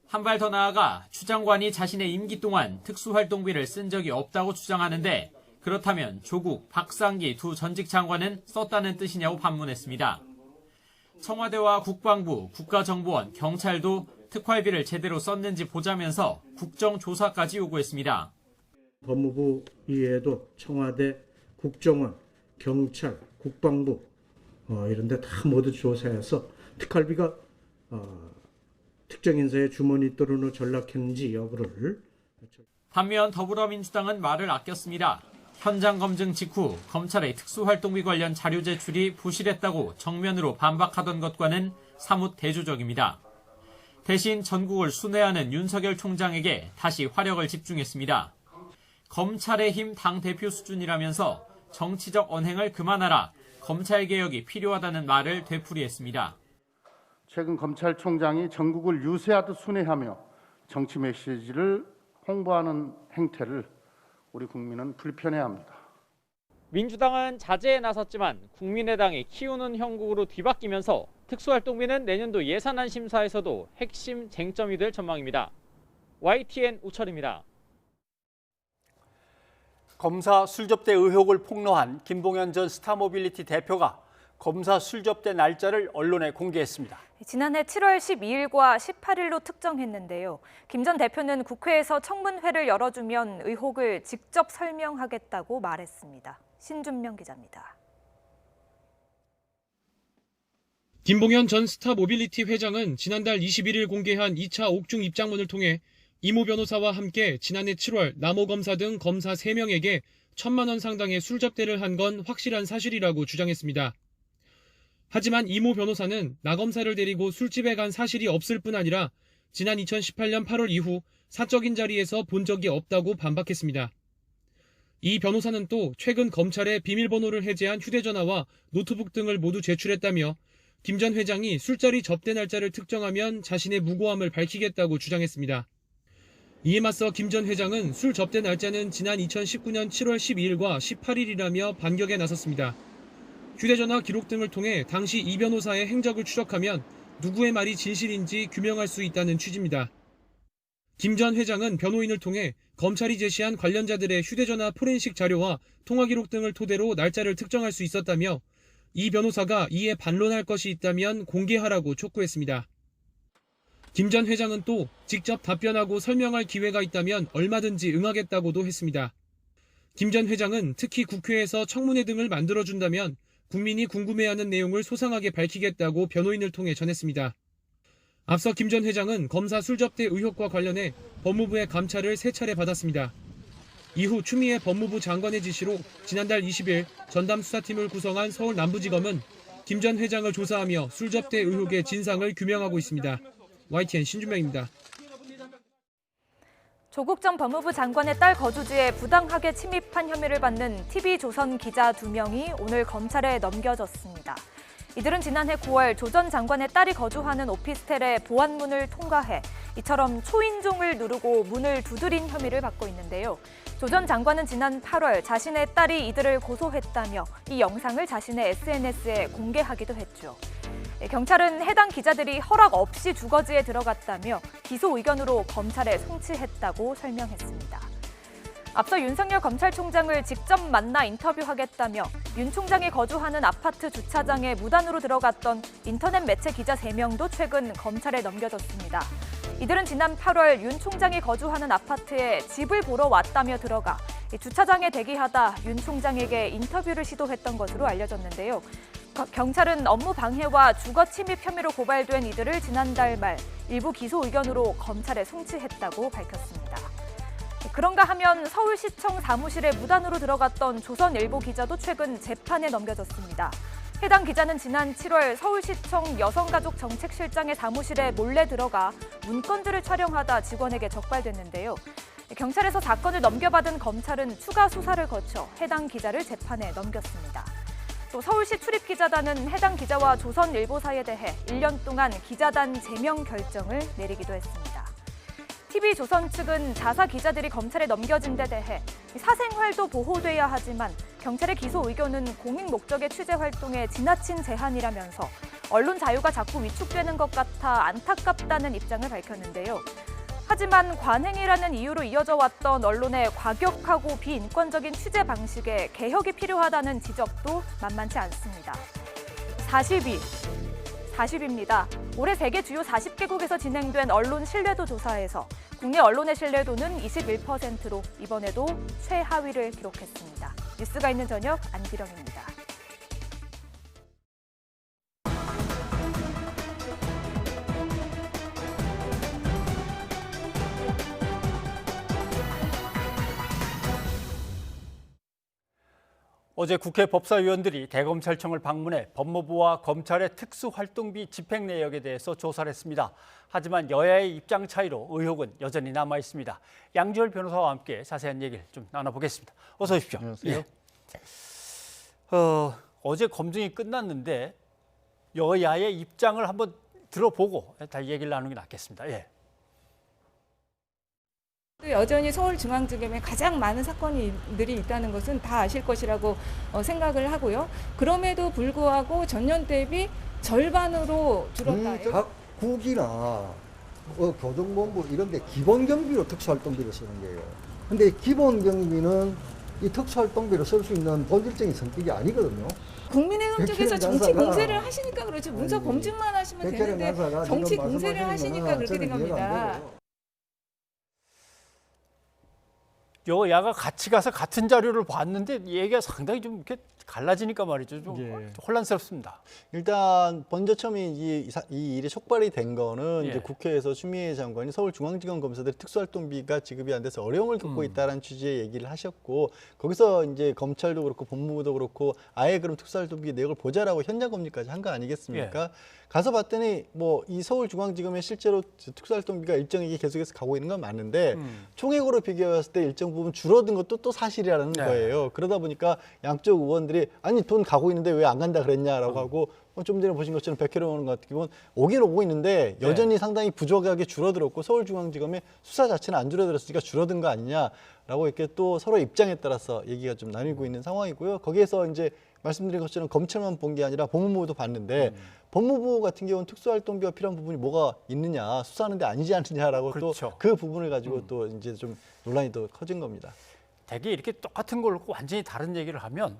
한 발 더 나아가 추 장관이 자신의 임기 동안 특수활동비를 쓴 적이 없다고 주장하는데 그렇다면 조국, 박상기 두 전직 장관은 썼다는 뜻이냐고 반문했습니다. 청와대와 국방부, 국가정보원, 경찰도 특활비를 제대로 썼는지 보자면서 국정조사까지 요구했습니다.
법무부 이외에도 청와대, 국정원, 경찰, 국방부 이런 데 다 모두 조사해서 특활비가 특정 인사의 주머니 돈으로 전락했는지 여부를.
반면 더불어민주당은 말을 아꼈습니다. 현장 검증 직후 검찰의 특수활동비 관련 자료 제출이 부실했다고 정면으로 반박하던 것과는 사뭇 대조적입니다. 대신 전국을 순회하는 윤석열 총장에게 다시 화력을 집중했습니다. 검찰의 힘 당대표 수준이라면서 정치적 언행을 그만하라, 검찰개혁이 필요하다는 말을 되풀이했습니다.
최근 검찰총장이 전국을 유세하듯 순회하며 정치 메시지를 홍보하는 행태를 우리 국민은 불편해합니다.
민주당은 자제에 나섰지만 국민의당이 키우는 형국으로 뒤바뀌면서 특수활동비는 내년도 예산안 심사에서도 핵심 쟁점이 될 전망입니다. YTN 우철입니다.
검사 술접대 의혹을 폭로한 김봉현 전 스타모빌리티 대표가 검사 술접대 날짜를 언론에 공개했습니다.
지난해 7월 12일과 18일로 특정했는데요. 김 전 대표는 국회에서 청문회를 열어주면 의혹을 직접 설명하겠다고 말했습니다. 신준명 기자입니다.
김봉현 전 스타모빌리티 회장은 지난달 21일 공개한 2차 옥중 입장문을 통해 이모 변호사와 함께 지난해 7월 남호 검사 등 검사 3명에게 1,000만 원 상당의 술접대를 한 건 확실한 사실이라고 주장했습니다. 하지만 이모 변호사는 나 검사를 데리고 술집에 간 사실이 없을 뿐 아니라 지난 2018년 8월 이후 사적인 자리에서 본 적이 없다고 반박했습니다. 이 변호사는 또 최근 검찰에 비밀번호를 해제한 휴대전화와 노트북 등을 모두 제출했다며 김 전 회장이 술자리 접대 날짜를 특정하면 자신의 무고함을 밝히겠다고 주장했습니다. 이에 맞서 김 전 회장은 술 접대 날짜는 지난 2019년 7월 12일과 18일이라며 반격에 나섰습니다. 휴대전화 기록 등을 통해 당시 이 변호사의 행적을 추적하면 누구의 말이 진실인지 규명할 수 있다는 취지입니다. 김 전 회장은 변호인을 통해 검찰이 제시한 관련자들의 휴대전화 포렌식 자료와 통화 기록 등을 토대로 날짜를 특정할 수 있었다며 이 변호사가 이에 반론할 것이 있다면 공개하라고 촉구했습니다. 김 전 회장은 또 직접 답변하고 설명할 기회가 있다면 얼마든지 응하겠다고도 했습니다. 김 전 회장은 특히 국회에서 청문회 등을 만들어준다면 국민이 궁금해하는 내용을 소상하게 밝히겠다고 변호인을 통해 전했습니다. 앞서 김 전 회장은 검사 술접대 의혹과 관련해 법무부의 감찰을 3차례 받았습니다. 이후 추미애 법무부 장관의 지시로 지난달 20일 전담 수사팀을 구성한 서울 남부지검은 김 전 회장을 조사하며 술접대 의혹의 진상을 규명하고 있습니다. YTN 신준명입니다.
조국 전 법무부 장관의 딸 거주지에 부당하게 침입한 혐의를 받는 TV조선 기자 2명이 오늘 검찰에 넘겨졌습니다. 이들은 지난해 9월 조 전 장관의 딸이 거주하는 오피스텔의 보안문을 통과해 이처럼 초인종을 누르고 문을 두드린 혐의를 받고 있는데요. 조 전 장관은 지난 8월 자신의 딸이 이들을 고소했다며 이 영상을 자신의 SNS에 공개하기도 했죠. 경찰은 해당 기자들이 허락 없이 주거지에 들어갔다며 기소 의견으로 검찰에 송치했다고 설명했습니다. 앞서 윤석열 검찰총장을 직접 만나 인터뷰하겠다며 윤 총장이 거주하는 아파트 주차장에 무단으로 들어갔던 인터넷 매체 기자 3명도 최근 검찰에 넘겨졌습니다. 이들은 지난 8월 윤 총장이 거주하는 아파트에 집을 보러 왔다며 들어가 주차장에 대기하다 윤 총장에게 인터뷰를 시도했던 것으로 알려졌는데요. 경찰은 업무 방해와 주거 침입 혐의로 고발된 이들을 지난달 말 일부 기소 의견으로 검찰에 송치했다고 밝혔습니다. 그런가 하면 서울시청 사무실에 무단으로 들어갔던 조선일보 기자도 최근 재판에 넘겨졌습니다. 해당 기자는 지난 7월 서울시청 여성가족정책실장의 사무실에 몰래 들어가 문건들을 촬영하다 직원에게 적발됐는데요. 경찰에서 사건을 넘겨받은 검찰은 추가 수사를 거쳐 해당 기자를 재판에 넘겼습니다. 또 서울시 출입기자단은 해당 기자와 조선일보사에 대해 1년 동안 기자단 제명 결정을 내리기도 했습니다. TV조선 측은 자사 기자들이 검찰에 넘겨진 데 대해 사생활도 보호돼야 하지만 경찰의 기소 의견은 공익 목적의 취재 활동에 지나친 제한이라면서 언론 자유가 자꾸 위축되는 것 같아 안타깝다는 입장을 밝혔는데요. 하지만 관행이라는 이유로 이어져 왔던 언론의 과격하고 비인권적인 취재 방식에 개혁이 필요하다는 지적도 만만치 않습니다. 40위입니다. 올해 세계 주요 40개국에서 진행된 언론 신뢰도 조사에서 국내 언론의 신뢰도는 21%로 이번에도 최하위를 기록했습니다. 뉴스가 있는 저녁 안기령입니다.
어제 국회 법사위원들이 대검찰청을 방문해 법무부와 검찰의 특수활동비 집행 내역에 대해서 조사를 했습니다. 하지만 여야의 입장 차이로 의혹은 여전히 남아 있습니다. 양지열 변호사와 함께 자세한 얘기를 좀 나눠보겠습니다. 어서 오십시오.
안녕하세요.
예. 어제 검증이 끝났는데 여야의 입장을 한번 들어보고 다 얘기를 나누는 게 낫겠습니다. 예.
여전히 서울중앙지검에 가장 많은 사건들이 있다는 것은 다 아실 것이라고 생각을 하고요. 그럼에도 불구하고 전년 대비 절반으로 줄었다.
각국이나 교정본부 이런 데 기본 경비로 특수활동비를 쓰는 거예요. 근데 기본 경비는 이 특수활동비로 쓸 수 있는 본질적인 성격이 아니거든요.
국민의힘 쪽에서 정치 공세를 하시니까 그렇죠. 문서 검증만 하시면 되는데 정치 공세를 하시니까 그렇게 된 겁니다.
여야가 같이 가서 같은 자료를 봤는데 얘기가 상당히 좀 이렇게 갈라지니까 말이죠. 좀 혼란스럽습니다.
일단 먼저 처음에 이 일이 촉발이 된 거는
예.
이제 국회에서 추미애 장관이 서울중앙지검 검사들 특수활동비가 지급이 안 돼서 어려움을 겪고 있다라는 취지의 얘기를 하셨고 거기서 이제 검찰도 그렇고 법무부도 그렇고 아예 그럼 특수활동비 내역을 보자라고 현장 검증까지 한 거 아니겠습니까?
예.
가서 봤더니 뭐 이 서울중앙지검에 실제로 특수활동비가 일정액이 계속해서 가고 있는 건 맞는데 총액으로 비교했을 때 일정 부분 줄어든 것도 또 사실이라는 거예요. 그러다 보니까 양쪽 의원들이 아니 돈 가고 있는데 왜 안 간다 그랬냐라고 하고 좀 전에 보신 것처럼 백혜령 의원 같은 경우는 오긴 오고 있는데 여전히 상당히 부족하게 줄어들었고 서울중앙지검의 수사 자체는 안 줄어들었으니까 줄어든 거 아니냐라고 이렇게 또 서로 입장에 따라서 얘기가 좀 나뉘고 있는 상황이고요. 거기에서 이제 말씀드린 것처럼 검찰만 본 게 아니라 법무부도 봤는데 법무부 같은 경우는 특수활동비가 필요한 부분이 뭐가 있느냐 수사하는데 아니지 않느냐라고
그렇죠.
또 그 부분을 가지고 또 이제 좀 논란이 더 커진 겁니다.
되게 이렇게 똑같은 걸 갖고 완전히 다른 얘기를 하면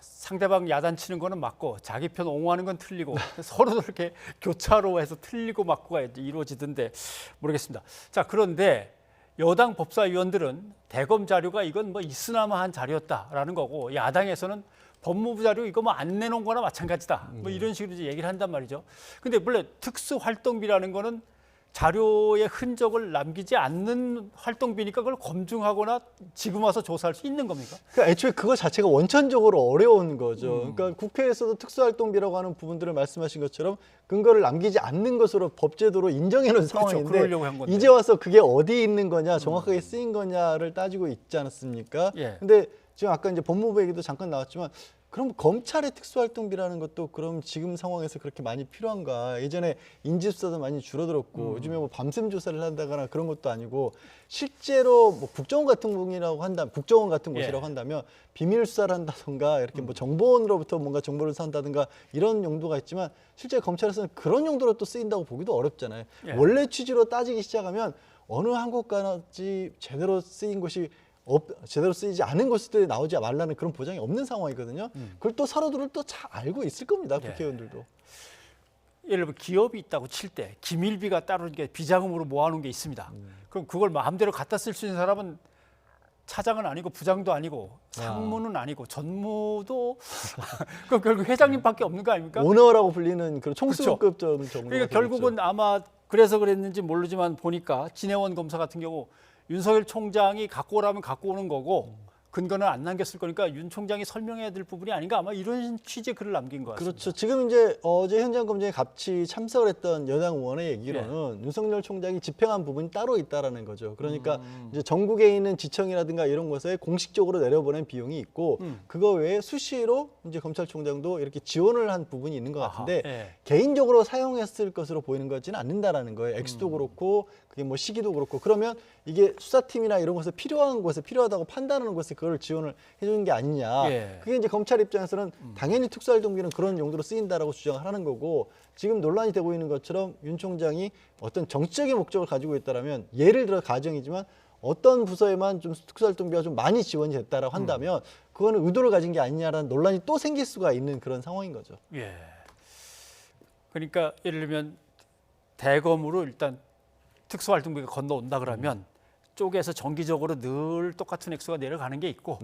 상대방 야단치는 거는 맞고 자기 편 옹호하는 건 틀리고 서로 이렇게 교차로 해서 틀리고 맞고가 이루어지던데 모르겠습니다. 자, 그런데 여당 법사위원들은 대검 자료가 이건 뭐 있으나마한 자료였다라는 거고 야당에서는 법무부 자료 이거 뭐 안 내놓은 거나 마찬가지다. 뭐 이런 식으로 이제 얘기를 한단 말이죠. 근데 원래 특수활동비라는 거는 자료의 흔적을 남기지 않는 활동비니까 그걸 검증하거나 지금 와서 조사할 수 있는 겁니까?
그러니까 애초에 그거 자체가 원천적으로 어려운 거죠. 그러니까 국회에서도 특수활동비라고 하는 부분들을 말씀하신 것처럼 근거를 남기지 않는 것으로 법제도로 인정해 놓은 상황인데
그러려고 한 건데.
이제 와서 그게 어디에 있는 거냐, 정확하게 쓰인 거냐를 따지고 있지 않았습니까?
예.
근데 지금 아까 이제 법무부 얘기도 잠깐 나왔지만 그럼 검찰의 특수활동비라는 것도 그럼 지금 상황에서 그렇게 많이 필요한가? 예전에 인지수사도 많이 줄어들었고 요즘에 뭐 밤샘 조사를 한다거나 그런 것도 아니고 실제로 뭐 국정원 같은 곳이라고 한다면 국정원 같은 곳이라고 한다면 비밀 수사를 한다던가 이렇게 뭐 정보원으로부터 뭔가 정보를 산다든가 이런 용도가 있지만 실제 검찰에서는 그런 용도로 또 쓰인다고 보기도 어렵잖아요. 원래 취지로 따지기 시작하면 어느 한 곳까지 제대로 쓰인 것이 제대로 쓰이지 않은 것들이 나오지 말라는 그런 보장이 없는 상황이거든요. 그걸 또 서로들을 또 잘 알고 있을 겁니다. 국회의원들도.
예를 들면 기업이 있다고 칠 때 기밀비가 따로 이렇게 비자금으로 모아놓은 게 있습니다. 그럼 그걸 마음대로 갖다 쓸 수 있는 사람은 차장은 아니고 부장도 아니고 상무는 아니고 전무도 그럼 결국 회장님밖에 없는 거 아닙니까?
오너라고 불리는 그런 총수급 정도.
그러니까 결국은 아마 그래서 그랬는지 모르지만 보니까 진해원 검사 같은 경우 윤석열 총장이 갖고 오라면 갖고 오는 거고 근거는 안 남겼을 거니까 윤 총장이 설명해야 될 부분이 아닌가 아마 이런 취지의 글을 남긴 것 같습니다.
그렇죠. 지금 이제 어제 현장 검증에 같이 참석을 했던 여당 의원의 얘기로는 윤석열 총장이 집행한 부분이 따로 있다라는 거죠. 그러니까 이제 전국에 있는 지청이라든가 이런 곳에 공식적으로 내려보낸 비용이 있고 그거 외에 수시로 이제 검찰총장도 이렇게 지원을 한 부분이 있는 것 같은데 개인적으로 사용했을 것으로 보이는 것 같지는 않는다라는 거예요. 액수도 그렇고 그게 뭐 시기도 그렇고 그러면 이게 수사팀이나 이런 곳에 필요한 곳에 필요하다고 판단하는 곳에 그걸 지원을 해주는 게 아니냐. 그게 이제 검찰 입장에서는 당연히 특수활동비는 그런 용도로 쓰인다라고 주장을 하는 거고 지금 논란이 되고 있는 것처럼 윤 총장이 어떤 정치적인 목적을 가지고 있다라면 예를 들어 가정이지만 어떤 부서에만 좀 특수활동비가 좀 많이 지원이 됐다라고 한다면 그거는 의도를 가진 게 아니냐라는 논란이 또 생길 수가 있는 그런 상황인 거죠.
예. 그러니까 예를 들면 대검으로 일단 특수활동비가 건너온다 그러면 쪽에서 정기적으로 늘 똑같은 액수가 내려가는 게 있고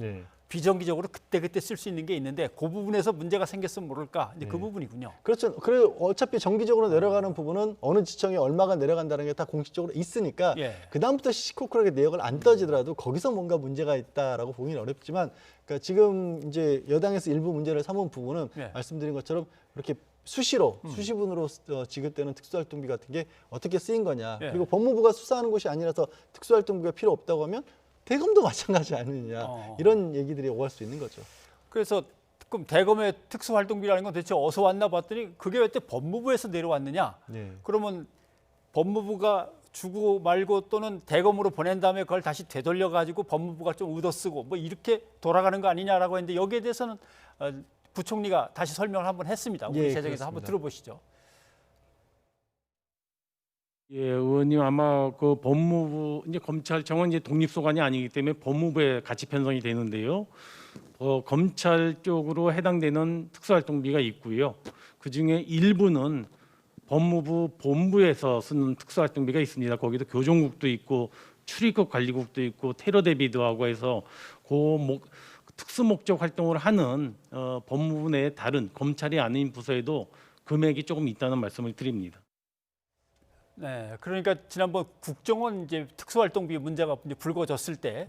비정기적으로 그때그때 쓸 수 있는 게 있는데 그 부분에서 문제가 생겼으면 모를까 이제 그 부분이군요.
그렇죠. 그리고 어차피 정기적으로 내려가는 부분은 어느 지청에 얼마가 내려간다는 게 다 공식적으로 있으니까 그다음부터 시시콜콜하게 내역을 안 떠지더라도 거기서 뭔가 문제가 있다라고 보기는 어렵지만 그러니까 지금 이제 여당에서 일부 문제를 삼은 부분은 말씀드린 것처럼 이렇게 수시로 수시분으로 지급되는 특수활동비 같은 게 어떻게 쓰인 거냐. 그리고 법무부가 수사하는 곳이 아니라서 특수활동비가 필요 없다고 하면 대검도 마찬가지 아니냐. 이런 얘기들이 오갈 수 있는 거죠.
그래서 그럼 대검의 특수활동비라는 건 대체 어디서 왔나 봤더니 그게 왜 법무부에서 내려왔느냐. 그러면 법무부가 주고 말고 또는 대검으로 보낸 다음에 그걸 다시 되돌려 가지고 법무부가 좀 얻어쓰고 뭐 이렇게 돌아가는 거 아니냐라고 했는데 여기에 대해서는 부총리가 다시 설명을 한번 했습니다. 우리 재정에서 한번 들어보시죠.
예, 의원님 아마 그 법무부 이제 검찰청은 이제 독립소관이 아니기 때문에 법무부에 같이 편성이 되는데요. 검찰 쪽으로 해당되는 특수활동비가 있고요. 그 중에 일부는 법무부 본부에서 쓰는 특수활동비가 있습니다. 거기도 교정국도 있고 출입국 관리국도 있고 테러 대비도 하고 해서 특수 목적 활동을 하는 법무부 내 다른 검찰이 아닌 부서에도 금액이 조금 있다는 말씀을 드립니다.
네, 그러니까 지난번 국정원 이제 특수활동비 문제가 이제 불거졌을 때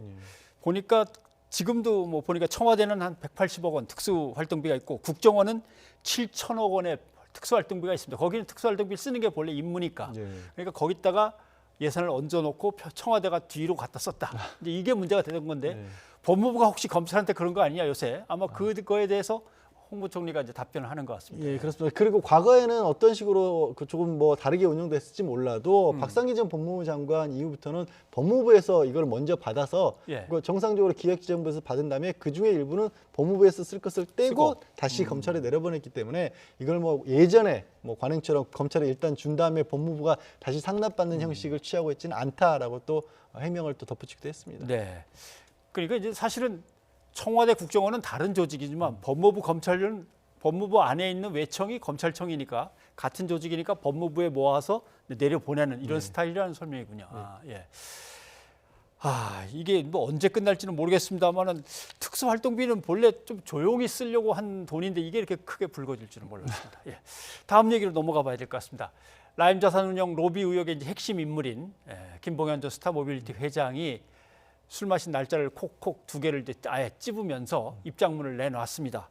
보니까 지금도 뭐 보니까 청와대는 한 180억 원 특수활동비가 있고 국정원은 7천억 원의 특수활동비가 있습니다. 거기는 특수활동비를 쓰는 게 본래 임무니까. 그러니까 거기다가 예산을 얹어놓고 청와대가 뒤로 갖다 썼다. 이제 이게 문제가 되는 건데 법무부가 혹시 검찰한테 그런 거 아니냐 요새 아마 그거에 대해서 홍 부총리가 이제 답변을 하는 것 같습니다.
예, 그렇습니다. 그리고 과거에는 어떤 식으로 조금 뭐 다르게 운영됐을지 몰라도 박상기 전 법무부 장관 이후부터는 법무부에서 이걸 먼저 받아서 정상적으로 기획지정부에서 받은 다음에 그 중에 일부는 법무부에서 쓸 것을 떼고 다시 검찰에 내려보냈기 때문에 이걸 뭐 예전에 뭐 관행처럼 검찰에 일단 준 다음에 법무부가 다시 상납받는 형식을 취하고 있지는 않다라고 또 해명을 또 덧붙이기도 했습니다.
네. 그러니까 이제 사실은 청와대 국정원은 다른 조직이지만 법무부 검찰은 법무부 안에 있는 외청이 검찰청이니까 같은 조직이니까 법무부에 모아서 내려보내는 이런 스타일이라는 설명이군요. 이게 뭐 언제 끝날지는 모르겠습니다만은 특수활동비는 본래 좀 조용히 쓰려고 한 돈인데 이게 이렇게 크게 불거질 줄은 몰랐습니다. 다음 얘기로 넘어가 봐야 될 것 같습니다. 라임 자산운용 로비 의혹의 이제 핵심 인물인 김봉현 전 스타모빌리티 회장이 술 마신 날짜를 콕콕 두 개를 아예 찝으면서 입장문을 내놨습니다.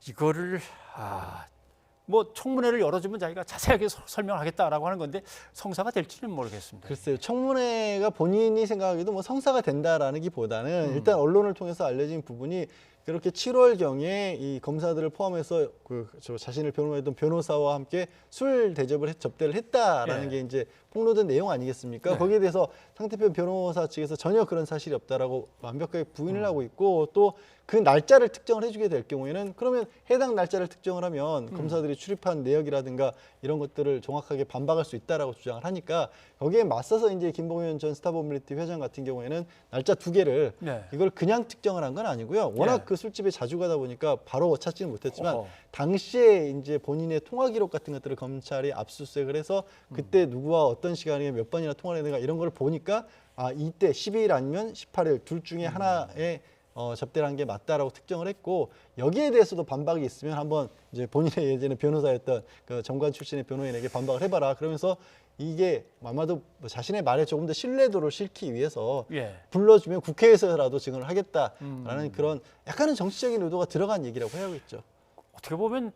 이거를 뭐 청문회를 열어주면 자기가 자세하게 설명하겠다라고 하는 건데 성사가 될지는 모르겠습니다.
글쎄요. 청문회가 본인이 생각하기도 뭐 성사가 된다라는 기보다는 일단 언론을 통해서 알려진 부분이 그렇게 7월경에 이 검사들을 포함해서 저 자신을 변호했던 변호사와 함께 술 대접을 접대를 했다라는 게 이제 폭로된 내용 아니겠습니까?
네.
거기에 대해서 상대편 변호사 측에서 전혀 그런 사실이 없다라고 완벽하게 부인을 하고 있고 또 그 날짜를 특정을 해주게 될 경우에는 그러면 해당 날짜를 특정을 하면 검사들이 출입한 내역이라든가 이런 것들을 정확하게 반박할 수 있다라고 주장을 하니까 거기에 맞서서 이제 김봉현 전 스타모빌리티 회장 같은 경우에는 날짜 2개를 이걸 그냥 특정을 한 건 아니고요. 워낙 그 술집에 자주 가다 보니까 바로 찾지는 못했지만 당시에 이제 본인의 통화 기록 같은 것들을 검찰이 압수수색을 해서 그때 누구와 어떤 시간에 몇 번이나 통화를 했는가 이런 걸 보니까 아 이때 12일 아니면 18일 둘 중에 하나에 접대를 한 게 맞다라고 특정을 했고 여기에 대해서도 반박이 있으면 한번 이제 본인의 예전에 변호사였던 그 정관 출신의 변호인에게 반박을 해봐라 그러면서 이게 아마도 자신의 말에 조금 더 신뢰도를 실기 위해서 불러주면 국회에서라도 증언을 하겠다라는 그런 약간은 정치적인 의도가 들어간 얘기라고 해야겠죠.
어떻게 보면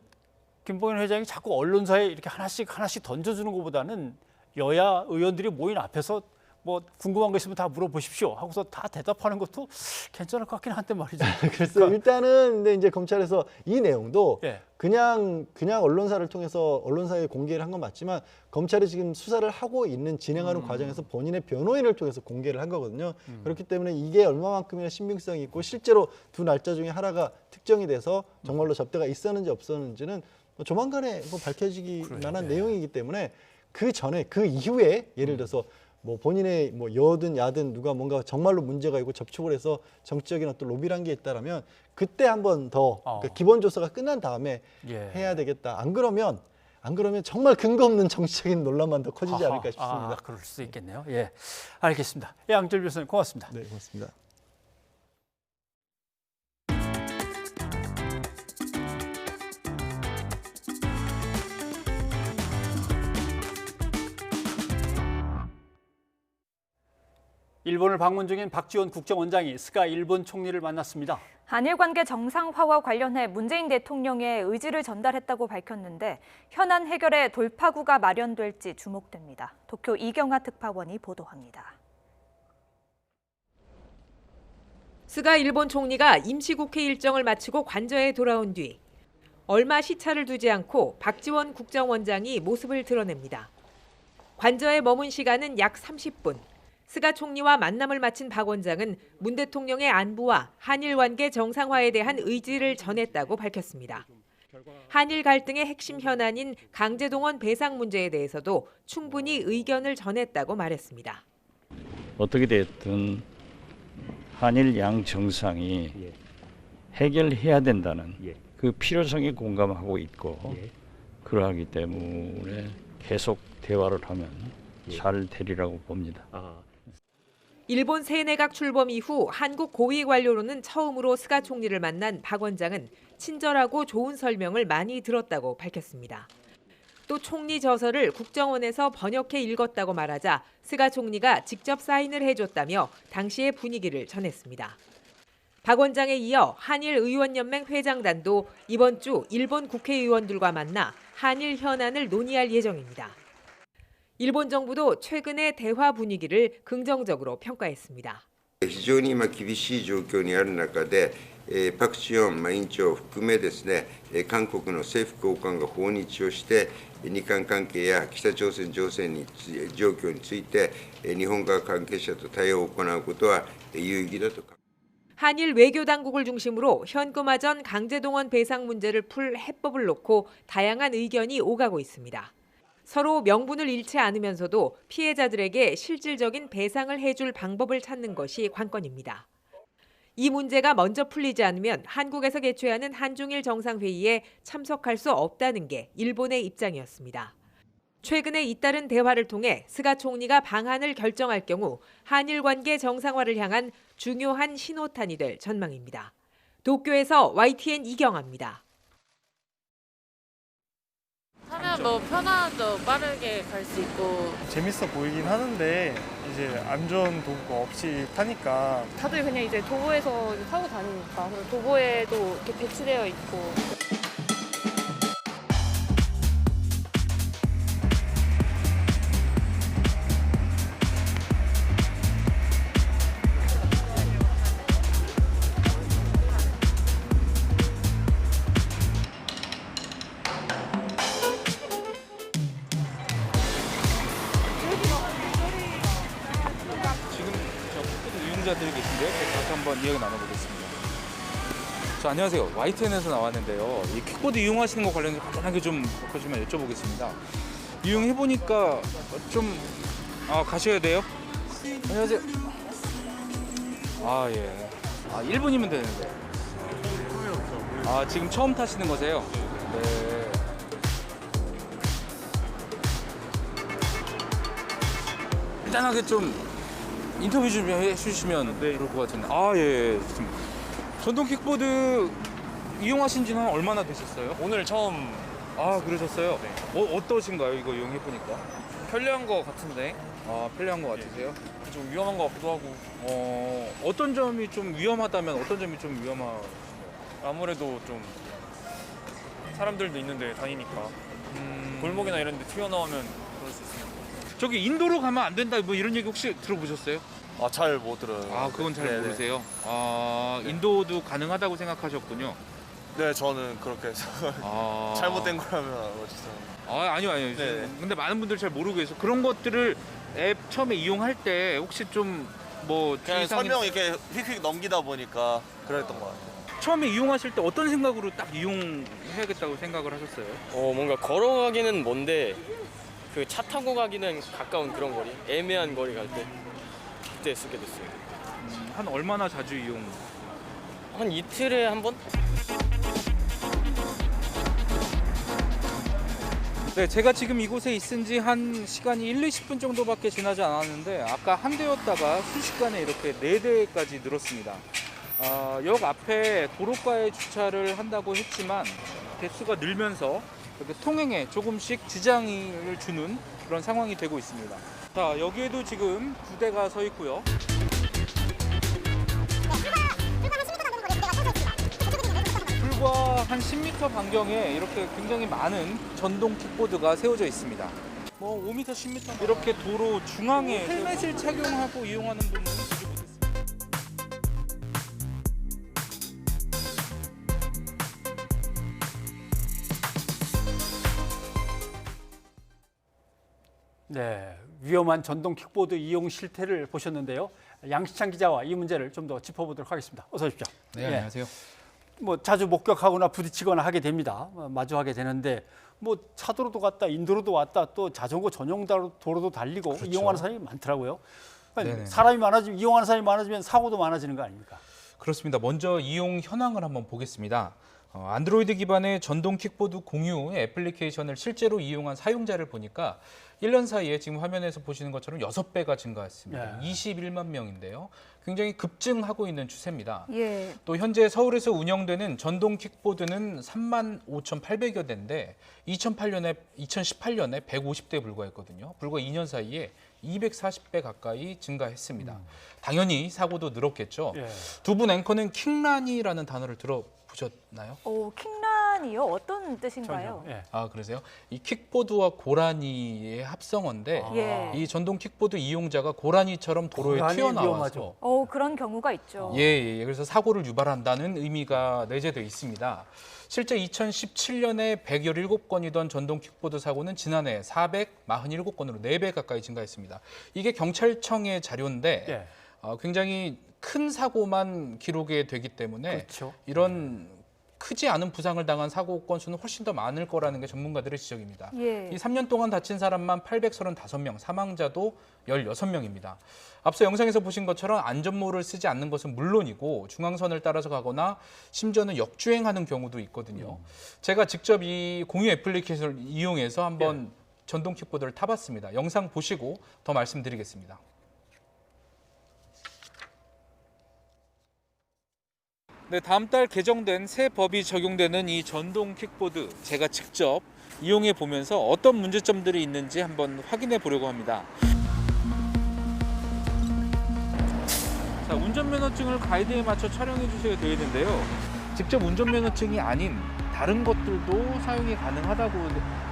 김봉현 회장이 자꾸 언론사에 이렇게 하나씩 던져주는 것보다는 여야 의원들이 모인 앞에서 뭐 궁금한 거 있으면 다 물어보십시오 하고서 다 대답하는 것도 괜찮을 것 같긴 한데 말이죠.
글쎄요. 일단은 근데 이제 검찰에서 이 내용도 그냥 언론사를 통해서 언론사에 공개를 한 건 맞지만 검찰이 지금 수사를 하고 있는 진행하는 과정에서 본인의 변호인을 통해서 공개를 한 거거든요. 그렇기 때문에 이게 얼마만큼이나 신빙성이 있고 실제로 두 날짜 중에 하나가 특정이 돼서 정말로 접대가 있었는지 없었는지는 조만간에 밝혀지기 만한 내용이기 때문에 그 전에 그 이후에 예를 들어서 뭐 본인의 뭐 여든 야든 누가 뭔가 정말로 문제가 있고 접촉을 해서 정치적인 어떤 로비를 한 게 있다라면 그때 한 번 더 그러니까 기본 조사가 끝난 다음에 해야 되겠다. 안 그러면 정말 근거 없는 정치적인 논란만 더 커지지 않을까 싶습니다.
그럴 수 있겠네요. 예, 알겠습니다. 양철 교수님 고맙습니다.
네, 고맙습니다.
일본을 방문 중인 박지원 국정원장이 스가 일본 총리를 만났습니다.
한일 관계 정상화와 관련해 문재인 대통령의 의지를 전달했다고 밝혔는데 현안 해결에 돌파구가 마련될지 주목됩니다. 도쿄 이경하 특파원이 보도합니다.
스가 일본 총리가 임시국회 일정을 마치고 관저에 돌아온 뒤 얼마 시차를 두지 않고 박지원 국정원장이 모습을 드러냅니다. 관저에 머문 시간은 약 30분. 스가 총리와 만남을 마친 박 원장은 문 대통령의 안부와 한일 관계 정상화에 대한 의지를 전했다고 밝혔습니다. 한일 갈등의 핵심 현안인 강제동원 배상 문제에 대해서도 충분히 의견을 전했다고 말했습니다.
어떻게 됐든 한일 양 정상이 해결해야 된다는 그 필요성에 공감하고 있고 그러하기 때문에 계속 대화를 하면 잘 되리라고 봅니다.
일본 새내각 출범 이후 한국 고위 관료로는 처음으로 스가 총리를 만난 박 원장은 친절하고 좋은 설명을 많이 들었다고 밝혔습니다. 또 총리 저서를 국정원에서 번역해 읽었다고 말하자 스가 총리가 직접 사인을 해줬다며 당시의 분위기를 전했습니다. 박 원장에 이어 한일의원연맹 회장단도 이번 주 일본 국회의원들과 만나 한일 현안을 논의할 예정입니다. 일본 정부도 최근의 대화 분위기를 긍정적으로 평가했습니다.
非常に今厳しい状況にある中で、パク・チョン委員長を含めですね、韓国の政府高官が訪日をして、日韓関係や北朝鮮情勢状況について、日本側関係者と対応を行うことは有意義だと。
한일 외교 당국을 중심으로 현금화전 강제동원 배상 문제를 풀 해법을 놓고 다양한 의견이 오가고 있습니다. 서로 명분을 잃지 않으면서도 피해자들에게 실질적인 배상을 해줄 방법을 찾는 것이 관건입니다. 이 문제가 먼저 풀리지 않으면 한국에서 개최하는 한중일 정상회의에 참석할 수 없다는 게 일본의 입장이었습니다. 최근에 잇따른 대화를 통해 스가 총리가 방안을 결정할 경우 한일 관계 정상화를 향한 중요한 신호탄이 될 전망입니다. 도쿄에서 YTN 이경아입니다.
하면 뭐 편하죠. 빠르게 갈 수 있고.
재밌어 보이긴 하는데 이제 안전 도구가 없이 타니까
다들 그냥 이제 도보에서 타고 다니니까 도보에도 이렇게 배치되어 있고.
근로자들이 계신데요. 제가 가서 한번 이야기 나눠보겠습니다. 안녕하세요. YTN에서 나왔는데요. 이 킥보드 이용하시는 거 관련해서 간단하게 좀 여쭤보겠습니다. 이용해보니까 좀 가셔야 돼요? 안녕하세요. 예. 1분이면 되는데. 지금 처음 타시는 거세요? 네. 간단하게 좀 인터뷰 좀 해주시면 좋을 것 같은데. 예. 좋습니다. 전동 킥보드 이용하신 지는 얼마나 되셨어요?
오늘 처음.
그러셨어요? 네. 어떠신가요? 이거 이용해보니까?
편리한 거 같은데.
편리한 거 같으세요?
좀 위험한 거 같기도 하고.
어떤 점이 좀 위험하다면 어떤 점이 좀 위험하신가요?
아무래도 좀 사람들도 있는데 다니니까. 골목이나 이런 데 튀어나오면 그럴 수 있습니다.
저기 인도로 가면 안 된다 뭐 이런 얘기 혹시 들어보셨어요?
잘 못 들어요.
그건 잘
네네.
모르세요? 인도도 가능하다고 생각하셨군요.
네, 저는 그렇게 해서 잘못된 거라면 어쩌죠.
아니요.
네.
근데 많은 분들 잘 모르고 계셔서 그런 것들을 앱 처음에 이용할 때 혹시 좀 뭐
그냥 설명 이렇게 휙휙 넘기다 보니까 그랬던 것 같아요.
처음에 이용하실 때 어떤 생각으로 딱 이용해야겠다고 생각을 하셨어요?
뭔가 걸어가기는 먼데 그 차 타고 가기는 가까운 그런 거리, 애매한 거리 갈 때 그때 쓰게 됐어요.
한 얼마나 자주 이용?
한 이틀에 한 번?
네, 제가 지금 이곳에 있은 지 한 시간이 20분 정도밖에 지나지 않았는데 아까 한 대였다가 순식간에 이렇게 4대까지 늘었습니다. 역 앞에 도로가에 주차를 한다고 했지만 대수가 늘면서 이렇게 통행에 조금씩 지장을 주는 그런 상황이 되고 있습니다. 자, 여기에도 지금 2대가 서 있고요. 불과 한 10m 반경에 이렇게 굉장히 많은 전동 킥보드가 세워져 있습니다. 5m, 10m 이렇게 도로 중앙에 헬멧을 착용하고 이용하는 분은 보지 못했습니다.
네, 위험한 전동 킥보드 이용 실태를 보셨는데요. 양시창 기자와 이 문제를 좀 더 짚어보도록 하겠습니다. 어서 오십시오.
네, 안녕하세요.
자주 목격하거나 부딪히거나 하게 됩니다. 마주하게 되는데 차도로도 갔다 인도로도 왔다 또 자전거 전용 도로도 달리고
그렇죠.
이용하는 사람이 많더라고요.
네네.
사람이 많아지면 이용하는 사람이 많아지면 사고도 많아지는 거 아닙니까?
그렇습니다. 먼저 이용 현황을 한번 보겠습니다. 안드로이드 기반의 전동 킥보드 공유 애플리케이션을 실제로 이용한 사용자를 보니까 1년 사이에 지금 화면에서 보시는 것처럼 6배가 증가했습니다. 21만 명인데요. 굉장히 급증하고 있는 추세입니다.
예.
또 현재 서울에서 운영되는 전동 킥보드는 35,800여 대인데 2018년에 150대에 불과했거든요. 불과 2년 사이에 240배 가까이 증가했습니다. 당연히 사고도 늘었겠죠. 두 분 앵커는 킥란이라는 단어를 들어보셨나요?
킥란이요? 어떤 뜻인가요?
그러세요? 이 킥보드와 고라니의 합성어인데
예.
이 전동 킥보드 이용자가 고라니처럼 도로에 튀어나와서
그런 경우가 있죠.
그래서 사고를 유발한다는 의미가 내재되어 있습니다. 실제 2017년에 117건이던 전동 킥보드 사고는 지난해 447건으로 4배 가까이 증가했습니다. 이게 경찰청의 자료인데 굉장히 큰 사고만 기록이 되기 때문에 이런 크지 않은 부상을 당한 사고 건수는 훨씬 더 많을 거라는 게 전문가들의 지적입니다. 이 3년 동안 다친 사람만 835명, 사망자도 16명입니다. 앞서 영상에서 보신 것처럼 안전모를 쓰지 않는 것은 물론이고 중앙선을 따라서 가거나 심지어는 역주행하는 경우도 있거든요. 제가 직접 이 공유 애플리케이션을 이용해서 한번 전동 킥보드를 타봤습니다. 영상 보시고 더 말씀드리겠습니다. 네, 다음 달 개정된 새 법이 적용되는 이 전동 킥보드 제가 직접 이용해 보면서 어떤 문제점들이 있는지 한번 확인해 보려고 합니다. 자, 운전면허증을 가이드에 맞춰 촬영해 주셔야 되어 있는데요. 직접 운전면허증이 아닌 다른 것들도 사용이 가능하다고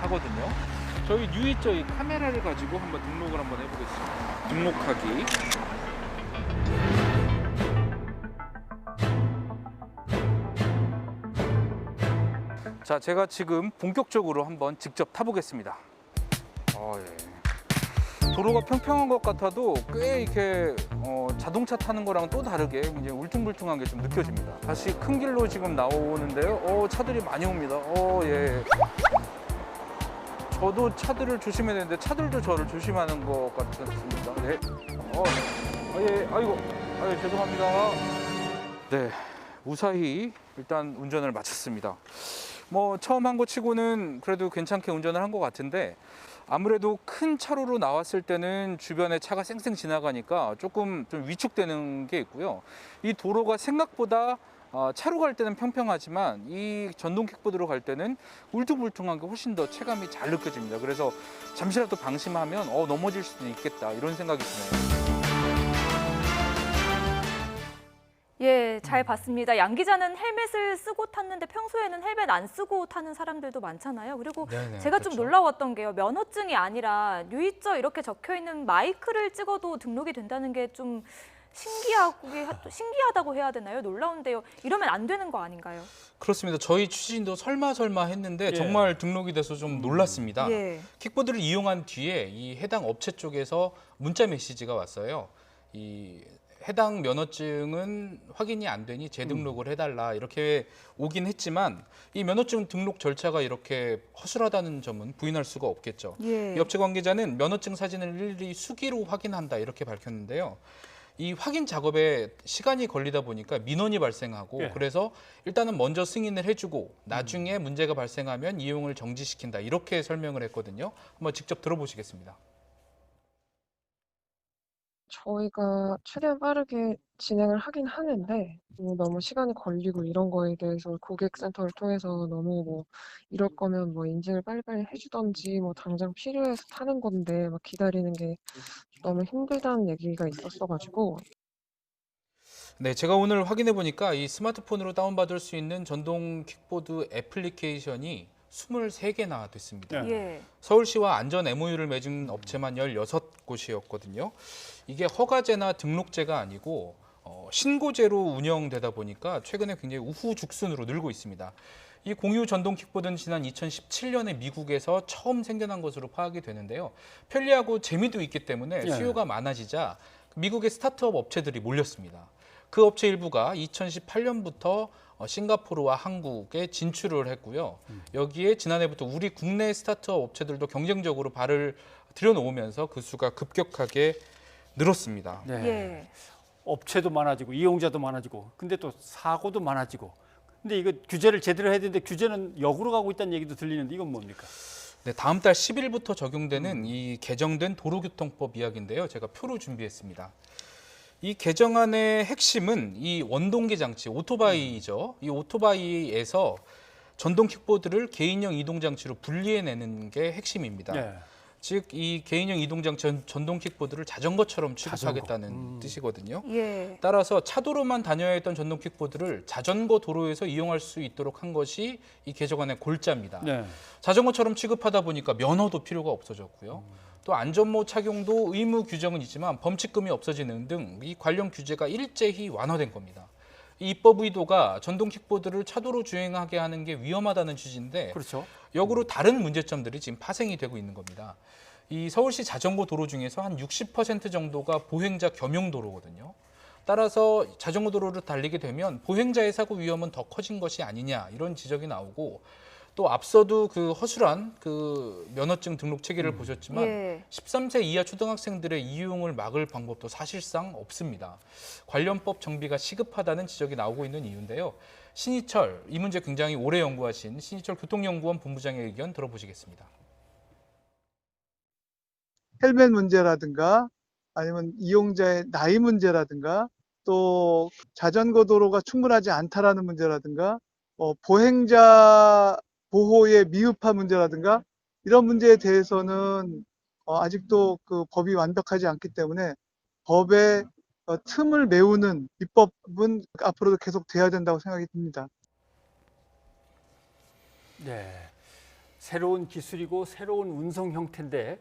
하거든요. 저희 뉴이저 이 카메라를 가지고 한번 등록을 한번 해보겠습니다. 등록하기. 자, 제가 지금 본격적으로 한번 직접 타보겠습니다. 예. 도로가 평평한 것 같아도 꽤 이렇게 자동차 타는 거랑 또 다르게 굉장히 울퉁불퉁한 게 좀 느껴집니다. 다시 큰 길로 지금 나오는데요. 차들이 많이 옵니다. 예. 저도 차들을 조심해야 되는데 차들도 저를 조심하는 것 같습니다. 네. 예. 아이고. 죄송합니다. 네. 무사히 일단 운전을 마쳤습니다. 처음 한 거 치고는 그래도 괜찮게 운전을 한 것 같은데 아무래도 큰 차로로 나왔을 때는 주변에 차가 쌩쌩 지나가니까 조금 좀 위축되는 게 있고요. 이 도로가 생각보다 차로 갈 때는 평평하지만 이 전동 킥보드로 갈 때는 울퉁불퉁한 게 훨씬 더 체감이 잘 느껴집니다. 그래서 잠시라도 방심하면 넘어질 수도 있겠다 이런 생각이 드네요.
예, 잘 봤습니다. 양 기자는 헬멧을 쓰고 탔는데 평소에는 헬멧 안 쓰고 타는 사람들도 많잖아요. 그리고
네네,
제가
그렇죠.
좀 놀라웠던 게요. 면허증이 아니라 유의처 이렇게 적혀 있는 마이크를 찍어도 등록이 된다는 게 좀 신기하다고 해야 되나요? 놀라운데요. 이러면 안 되는 거 아닌가요?
그렇습니다. 저희 취재진도 설마 했는데 정말 등록이 돼서 좀 놀랐습니다.
예.
킥보드를 이용한 뒤에 이 해당 업체 쪽에서 문자 메시지가 왔어요. 이 해당 면허증은 확인이 안 되니 재등록을 해달라 이렇게 오긴 했지만 이 면허증 등록 절차가 이렇게 허술하다는 점은 부인할 수가 없겠죠.
예.
이 업체 관계자는 면허증 사진을 일일이 수기로 확인한다 이렇게 밝혔는데요. 이 확인 작업에 시간이 걸리다 보니까 민원이 발생하고
예.
그래서 일단은 먼저 승인을 해주고 나중에 문제가 발생하면 이용을 정지시킨다 이렇게 설명을 했거든요. 한번 직접 들어보시겠습니다.
저희가 최대한 빠르게 진행을 하긴 하는데 너무 시간이 걸리고 이런 거에 대해서 고객센터를 통해서 너무 이럴 거면 인증을 빨리빨리 해주던지 당장 필요해서 타는 건데 기다리는 게 너무 힘들다는 얘기가 있었어가지고.
네, 제가 오늘 확인해 보니까 이 스마트폰으로 다운받을 수 있는 전동 킥보드 애플리케이션이 23개나 됐습니다.
예.
서울시와 안전 MOU를 맺은 업체만 16곳이었거든요. 이게 허가제나 등록제가 아니고 신고제로 운영되다 보니까 최근에 굉장히 우후죽순으로 늘고 있습니다. 이 공유 전동 킥보드는 지난 2017년에 미국에서 처음 생겨난 것으로 파악이 되는데요. 편리하고 재미도 있기 때문에 수요가 많아지자 미국의 스타트업 업체들이 몰렸습니다. 그 업체 일부가 2018년부터 싱가포르와 한국에 진출을 했고요. 여기에 지난해부터 우리 국내 스타트업 업체들도 경쟁적으로 발을 들여놓으면서 그 수가 급격하게 늘었습니다.
네.
예.
업체도 많아지고 이용자도 많아지고 근데 또 사고도 많아지고 근데 이거 규제를 제대로 해야 되는데 규제는 역으로 가고 있다는 얘기도 들리는데 이건 뭡니까?
네, 다음 달 10일부터 적용되는 이 개정된 도로교통법 이야기인데요. 제가 표로 준비했습니다. 이 개정안의 핵심은 이 원동기 장치, 오토바이죠. 이 오토바이에서 전동 킥보드를 개인형 이동 장치로 분리해내는 게 핵심입니다.
네.
즉, 이 개인형 이동 장치 전동 킥보드를 자전거처럼 취급하겠다는 뜻이거든요.
예.
따라서 차도로만 다녀야 했던 전동 킥보드를 자전거 도로에서 이용할 수 있도록 한 것이 이 개정안의 골자입니다.
네.
자전거처럼 취급하다 보니까 면허도 필요가 없어졌고요. 또 안전모 착용도 의무 규정은 있지만 범칙금이 없어지는 등 이 관련 규제가 일제히 완화된 겁니다. 이 입법 의도가 전동 킥보드를 차도로 주행하게 하는 게 위험하다는 취지인데
그렇죠.
역으로 다른 문제점들이 지금 파생이 되고 있는 겁니다. 이 서울시 자전거 도로 중에서 한 60% 정도가 보행자 겸용 도로거든요. 따라서 자전거 도로를 달리게 되면 보행자의 사고 위험은 더 커진 것이 아니냐 이런 지적이 나오고 또 앞서도 그 허술한 그 면허증 등록 체계를 보셨지만
예.
13세 이하 초등학생들의 이용을 막을 방법도 사실상 없습니다. 관련법 정비가 시급하다는 지적이 나오고 있는 이유인데요. 신희철, 이 문제 굉장히 오래 연구하신 신희철 교통연구원 본부장의 의견 들어보시겠습니다.
헬멧 문제라든가 아니면 이용자의 나이 문제라든가 또 자전거 도로가 충분하지 않다라는 문제라든가 보행자 보호의 미흡한 문제라든가 이런 문제에 대해서는 아직도 그 법이 완벽하지 않기 때문에 법의 틈을 메우는 입법은 앞으로도 계속 돼야 된다고 생각이 듭니다.
네. 새로운 기술이고 새로운 운송 형태인데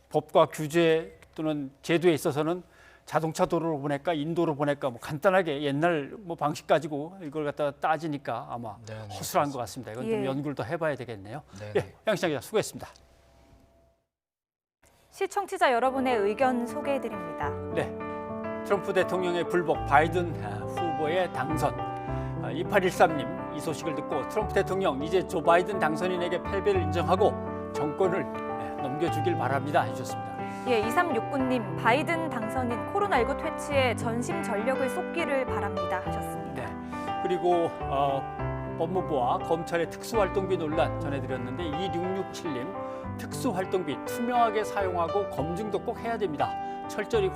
법과 규제 또는 제도에 있어서는 자동차 도로로 보낼까 인도로 보낼까 간단하게 옛날 방식 가지고 이걸 갖다가 따지니까 아마 허술한 것 같습니다. 이건 좀 연구를 더 해봐야 되겠네요. 양 시장 기자 수고했습니다.
시청자 여러분의 의견 소개해드립니다.
네, 트럼프 대통령의 불복 바이든 후보의 당선. 2813님, 이 소식을 듣고 트럼프 대통령 이제 조 바이든 당선인에게 패배를 인정하고 정권을 넘겨주길 바랍니다 해주셨습니다.
예, 2369님, 바이든 당선인 코로나19 퇴치에 전심 전력을 쏟기를 바랍니다 하셨습니다.
네, 그리고 법무부와 검찰의 특수활동비 논란 전해드렸는데 2667님, 특수활동비 투명하게 사용하고 검증도 꼭 해야 됩니다. 철저히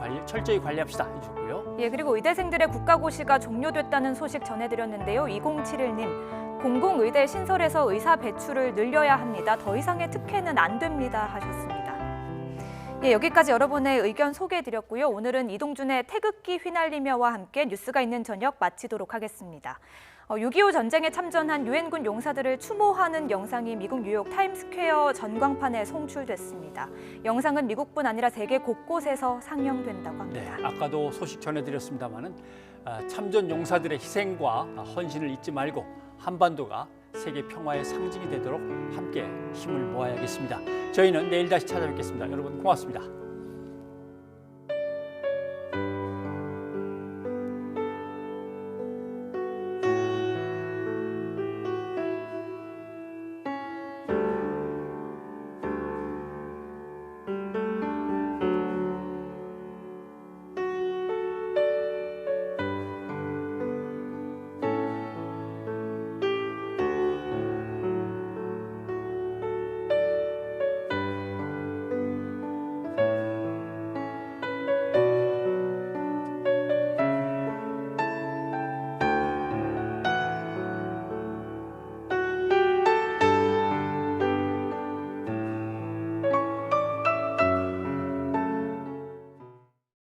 관리합시다 해주고요.
예, 그리고 의대생들의 국가고시가 종료됐다는 소식 전해드렸는데요. 2071님, 공공의대 신설해서 의사 배출을 늘려야 합니다. 더 이상의 특혜는 안 됩니다 하셨습니다. 예, 여기까지 여러분의 의견 소개해드렸고요. 오늘은 이동준의 태극기 휘날리며와 함께 뉴스가 있는 저녁 마치도록 하겠습니다. 6.25 전쟁에 참전한 유엔군 용사들을 추모하는 영상이 미국 뉴욕 타임스퀘어 전광판에 송출됐습니다. 영상은 미국뿐 아니라 세계 곳곳에서 상영된다고 합니다.
네, 아까도 소식 전해드렸습니다마는 참전 용사들의 희생과 헌신을 잊지 말고 한반도가 세계 평화의 상징이 되도록 함께 힘을 모아야겠습니다. 저희는 내일 다시 찾아뵙겠습니다. 여러분 고맙습니다.